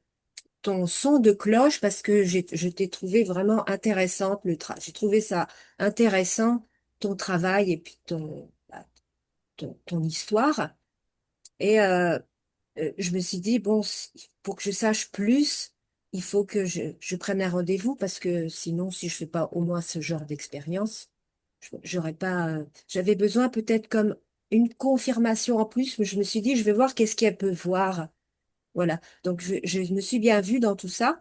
ton son de cloche parce que je t'ai trouvé vraiment intéressante. J'ai trouvé ça intéressant, ton travail et puis bah, ton histoire. Et je me suis dit, bon, pour que je sache plus, il faut que je prenne un rendez-vous parce que sinon, si je fais pas au moins ce genre d'expérience, j'aurais pas, j'avais besoin peut-être comme une confirmation en plus, mais je me suis dit, je vais voir qu'est-ce qu'elle peut voir. Voilà. Donc, je me suis bien vue dans tout ça.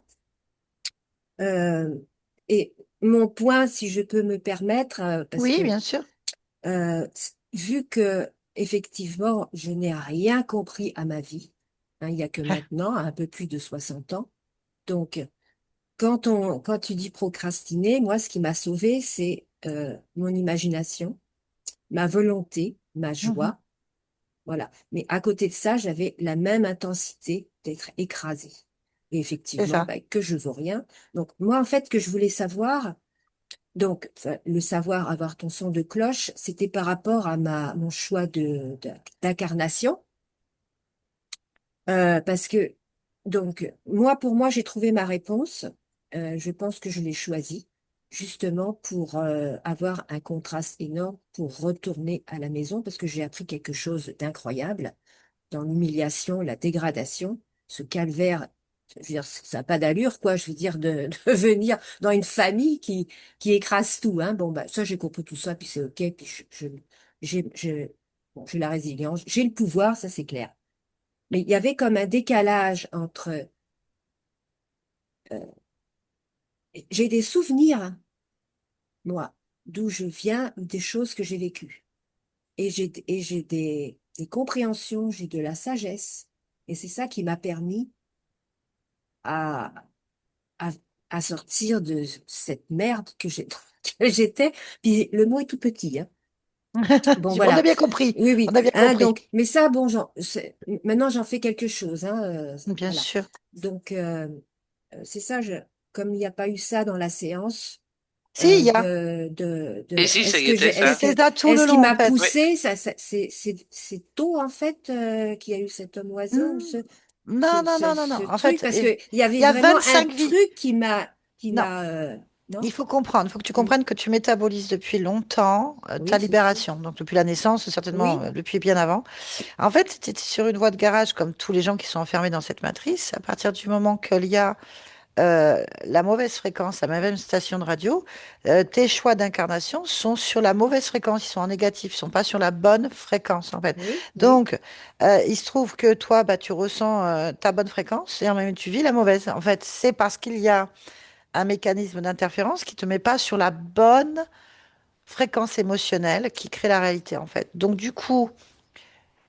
Euh, et mon point, si je peux me permettre, parce Oui, que bien sûr. vu que effectivement, je n'ai rien compris à ma vie, hein, il y a que maintenant, un peu plus de 60 ans. Donc, quand tu dis procrastiner, moi, ce qui m'a sauvé, c'est mon imagination, ma volonté, ma Mhm. joie. Voilà. Mais à côté de ça, j'avais la même intensité d'être écrasée. Et C'est effectivement, ça. bah, que je vaux rien. Donc, moi, en fait, que je voulais savoir, donc, enfin, le savoir, avoir ton son de cloche, c'était par rapport à mon choix d'incarnation. Parce que, donc, moi, pour moi, j'ai trouvé ma réponse. Je pense que je l'ai choisie, justement pour avoir un contraste énorme pour retourner à la maison, parce que j'ai appris quelque chose d'incroyable dans l'humiliation, la dégradation, ce calvaire. Je veux dire, ça n'a pas d'allure, quoi. Je veux dire, de venir dans une famille qui écrase tout, hein. Bon, bah, ça, j'ai compris tout ça, puis c'est OK, puis bon, j'ai la résilience, j'ai le pouvoir, ça, c'est clair. Mais il y avait comme un décalage entre, j'ai des souvenirs, hein, moi, d'où je viens, ou des choses que j'ai vécues. Et j'ai des compréhensions, j'ai de la sagesse. Et c'est ça qui m'a permis à, à, à sortir de cette merde que j'étais. Puis le mot est tout petit, hein. Bon, On a voilà. bien compris. Oui, oui. On a bien Hein, compris. donc, mais ça, bon, maintenant, j'en fais quelque chose, hein, Bien voilà. sûr. Donc, c'est ça, comme il n'y a pas eu ça dans la séance, Si, il y a. Et si, ça y était, ça. C'était ça tout le est-ce qu'il long, en m'a fait. Oui. poussé, c'est tôt, en fait, qu'il y a eu cet homme oiseau, ou Hmm. Non, non, non, non, non. ce En truc, fait, parce que il y il avait y a vraiment un 25 vies. truc qui Non, m'a, non? il faut comprendre. Il faut que tu Mm. comprennes que tu métabolises depuis longtemps ta Oui, c'est sûr. libération. Donc, depuis la naissance, certainement Oui, depuis bien avant. En fait, tu étais sur une voie de garage comme tous les gens qui sont enfermés dans cette matrice. À partir du moment qu'il y a la mauvaise fréquence, la même station de radio, tes choix d'incarnation sont sur la mauvaise fréquence, ils sont en négatif, ils sont pas sur la bonne fréquence en fait. oui, oui, Donc, il se trouve que toi, bah, tu ressens ta bonne fréquence et en même temps tu vis la mauvaise. En fait, c'est parce qu'il y a un mécanisme d'interférence qui te met pas sur la bonne fréquence émotionnelle qui crée la réalité, en fait. Donc, du coup,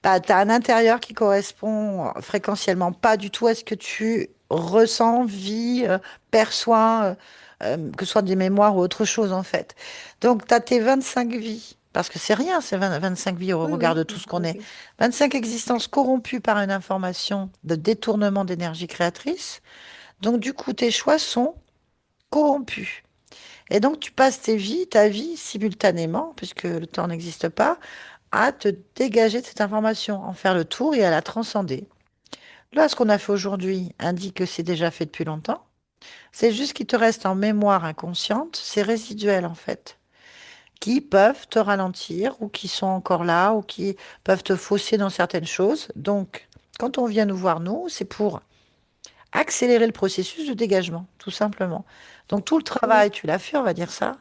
bah, tu as un intérieur qui correspond fréquentiellement pas du tout à ce que tu ressens, vis, perçois, que ce soit des mémoires ou autre chose en fait. Donc tu as tes 25 vies, parce que c'est rien, c'est 25 vies au Oui, regard de oui, tout ce qu'on est. ok. 25 existences corrompues par une information de détournement d'énergie créatrice. Donc du coup, tes choix sont corrompus. Et donc tu passes ta vie simultanément, puisque le temps n'existe pas à te dégager de cette information, en faire le tour et à la transcender. Là, ce qu'on a fait aujourd'hui indique que c'est déjà fait depuis longtemps. C'est juste qu'il te reste en mémoire inconsciente, c'est résiduel en fait, qui peuvent te ralentir ou qui sont encore là ou qui peuvent te fausser dans certaines choses. Donc, quand on vient nous voir, nous, c'est pour accélérer le processus de dégagement, tout simplement. Donc, tout le travail, Oui, tu l'as fait, on va dire ça.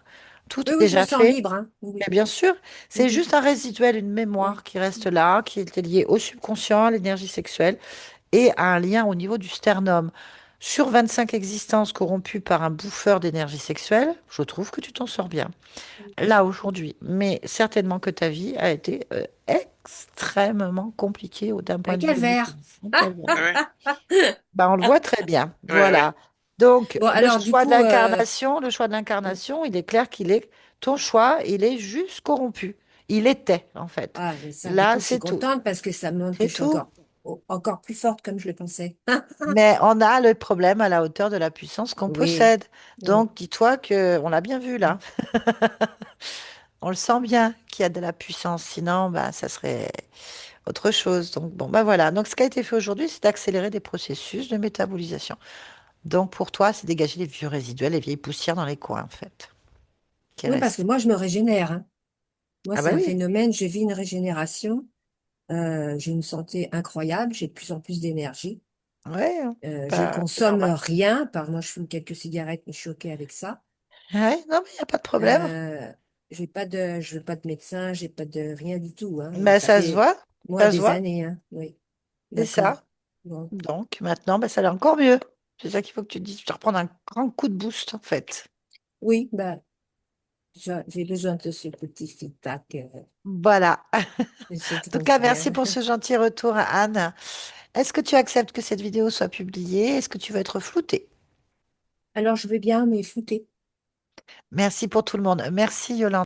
Tout oui, est oui, je me déjà sens fait. libre, hein. Oui, Mais bien sûr, oui, c'est oui, juste un résiduel, une oui. mémoire qui reste là, qui est liée au subconscient, à l'énergie sexuelle et à un lien au niveau du sternum. Sur 25 existences corrompues par un bouffeur d'énergie sexuelle, je trouve que tu t'en sors bien, là aujourd'hui. Mais certainement que ta vie a été extrêmement compliquée d'un Un point de vue calvaire. émotif. Un calvaire. Ouais, Bah, on le voit très bien. ouais, ouais. Voilà. Donc, Bon, alors, du coup, le choix de l'incarnation, il est clair qu'il est ton choix, il est juste corrompu. Il était, en fait. ah, mais ça, du Là, coup, je suis c'est tout. contente parce que ça me montre que C'est je suis tout. encore plus forte comme je le pensais. Mais on a le problème à la hauteur de la puissance qu'on Oui, possède. oui, Donc, dis-toi que on l'a bien vu là. On le sent bien qu'il y a de la puissance. Sinon, bah, ça serait autre chose. Donc, bon, bah voilà. Donc, ce qui a été fait aujourd'hui, c'est d'accélérer des processus de métabolisation. Donc, pour toi, c'est dégager les vieux résiduels, les vieilles poussières dans les coins, en fait, qui oui, parce que restent. moi, je me régénère, hein. Moi, Ah c'est bah un oui. phénomène, je vis une régénération. J'ai une santé incroyable, j'ai de plus en plus d'énergie. Ouais, Je bah, c'est consomme normal. rien, par moi, je fume quelques cigarettes, mais je suis OK avec ça. Ouais, non, mais il n'y a pas de problème. Euh, je veux pas de médecin, j'ai pas de rien du tout, hein. Et Mais ça ça se fait, voit. moi, Ça se des voit. années, hein. Oui, C'est d'accord. ça. Bon. Donc, maintenant, bah, ça allait encore mieux. C'est ça qu'il faut que tu te dises. Tu vas reprendre un grand coup de boost, en fait. Oui, bah, j'ai besoin de ce petit feedback. Voilà. Je te En tout cas, confirme. merci pour ce gentil retour, Anne. Est-ce que tu acceptes que cette vidéo soit publiée? Est-ce que tu veux être floutée? Alors, je veux bien, mais foutez. Merci pour tout le monde. Merci, Yolande.